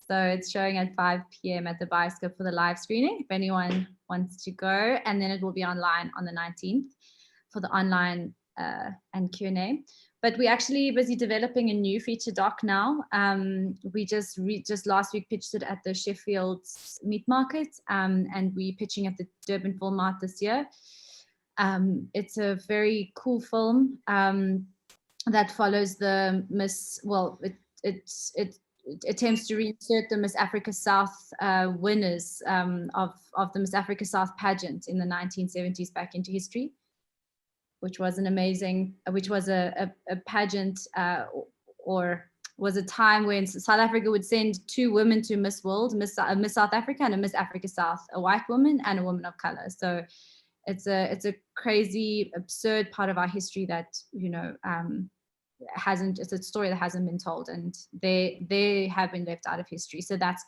So it's showing at 5 p.m. at the Bioscope for the live screening, if anyone wants to go. And then it will be online on the 19th for the online and Q&A. But we're actually busy developing a new feature doc now. We just last week pitched it at the Sheffield Meat Market, and we're pitching at the Durban Film Mart this year. It's a very cool film that follows the it attempts to reinsert the Miss Africa South winners of the Miss Africa South pageant in the 1970s back into history, which was an amazing, which was a pageant or was a time when South Africa would send 2 women to Miss World, Miss South Africa and a Miss Africa South, a white woman and a woman of color. So it's a crazy, absurd part of our history that, you know, it's a story that hasn't been told, and they have been left out of history. So that's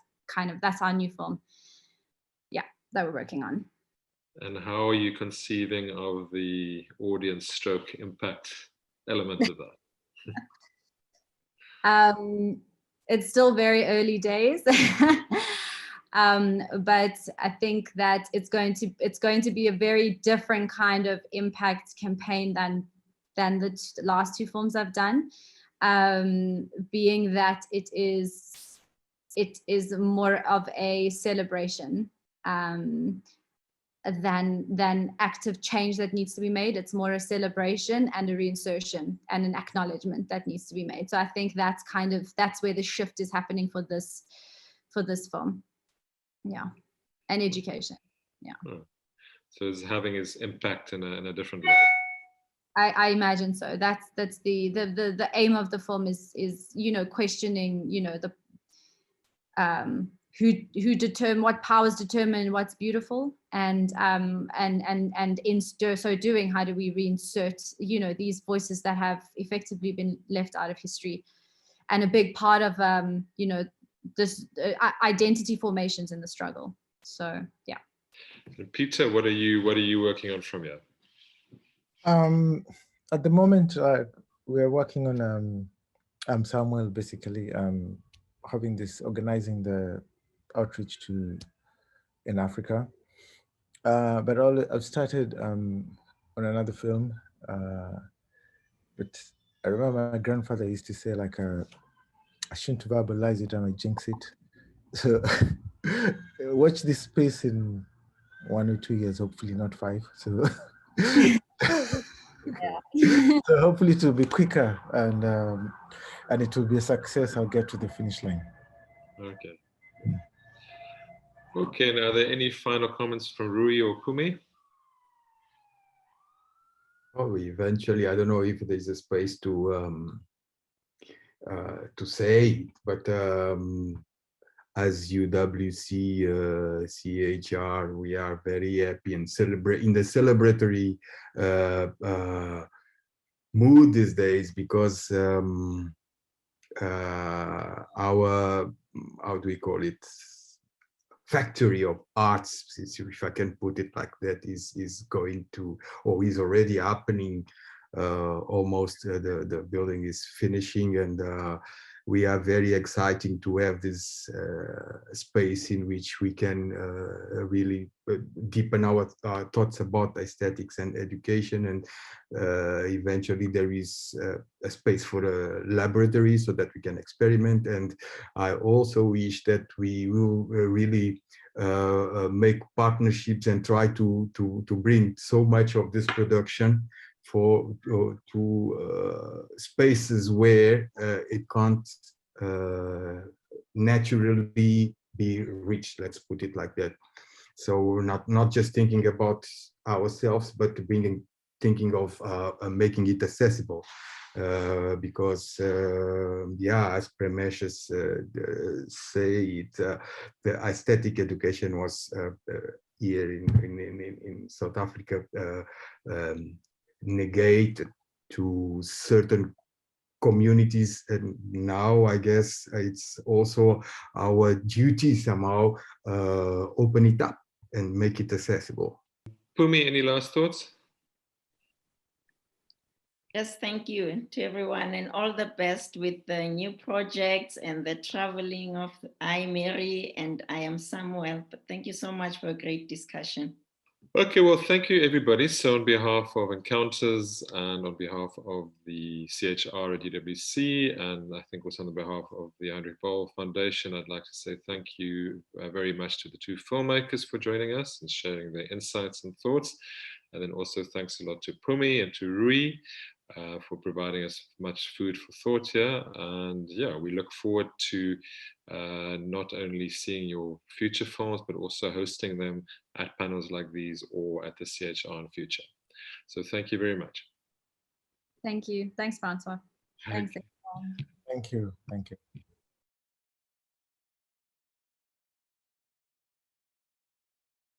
our new film, yeah, that we're working on. And how are you conceiving of the audience stroke impact element of that? It's still very early days. But I think that it's going to be a very different kind of impact campaign than the last two films I've done, being that it is more of a celebration than active change that needs to be made. It's more a celebration and a reinsertion and an acknowledgement that needs to be made. So I think that's where the shift is happening for this film. Yeah, and education. Yeah. So it's having its impact in a different way. I imagine so. That's the aim of the film is questioning the who determine what powers determine what's beautiful, and in so doing, how do we reinsert these voices that have effectively been left out of history, and a big part of this identity formations in the struggle. So yeah. And Peter, what are you working on from here? At the moment, we're working on Samuel basically organizing the outreach in Africa. But I've started on another film, but I remember my grandfather used to say, like, I shouldn't verbalize it, I might jinx it. So watch this space in 1 or 2 years, hopefully not 5. So so hopefully it will be quicker, and it will be a success. I'll get to the finish line. Okay. Okay, now are there any final comments from Rui or Kumi? Oh, eventually, I don't know if there's a space to say it, but as UWC CHR, we are very happy and celebrate in the celebratory mood these days, because our, how do we call it, factory of arts, if I can put it like that, is going to, or is already happening. Almost the building is finishing, and we are very exciting to have this space in which we can really deepen our thoughts about aesthetics and education, and eventually there is a space for a laboratory so that we can experiment. And I also wish that we will really make partnerships and try to bring so much of this production to spaces where it can't naturally be reached, let's put it like that. So we're not just thinking about ourselves, but thinking of making it accessible, because yeah, as Premesh's say, the aesthetic education was here in South Africa negated to certain communities, and now I guess it's also our duty somehow open it up and make it accessible. Pumi, any last thoughts? Yes, thank you to everyone, and all the best with the new projects and the traveling of I Mary and I am Samuel. But thank you so much for a great discussion. Okay, well, thank you, everybody. So on behalf of Encounters and on behalf of the CHR at UWC, and I think also on behalf of the Heinrich Böll Foundation, I'd like to say thank you very much to the two filmmakers for joining us and sharing their insights and thoughts. And then also thanks a lot to Pumi and to Rui for providing us much food for thought here. And yeah, we look forward to not only seeing your future films, but also hosting them at panels like these or at the CHR in future. So thank you very much. Thank you. Thanks, Francois. Thanks. Thank you. Thank you.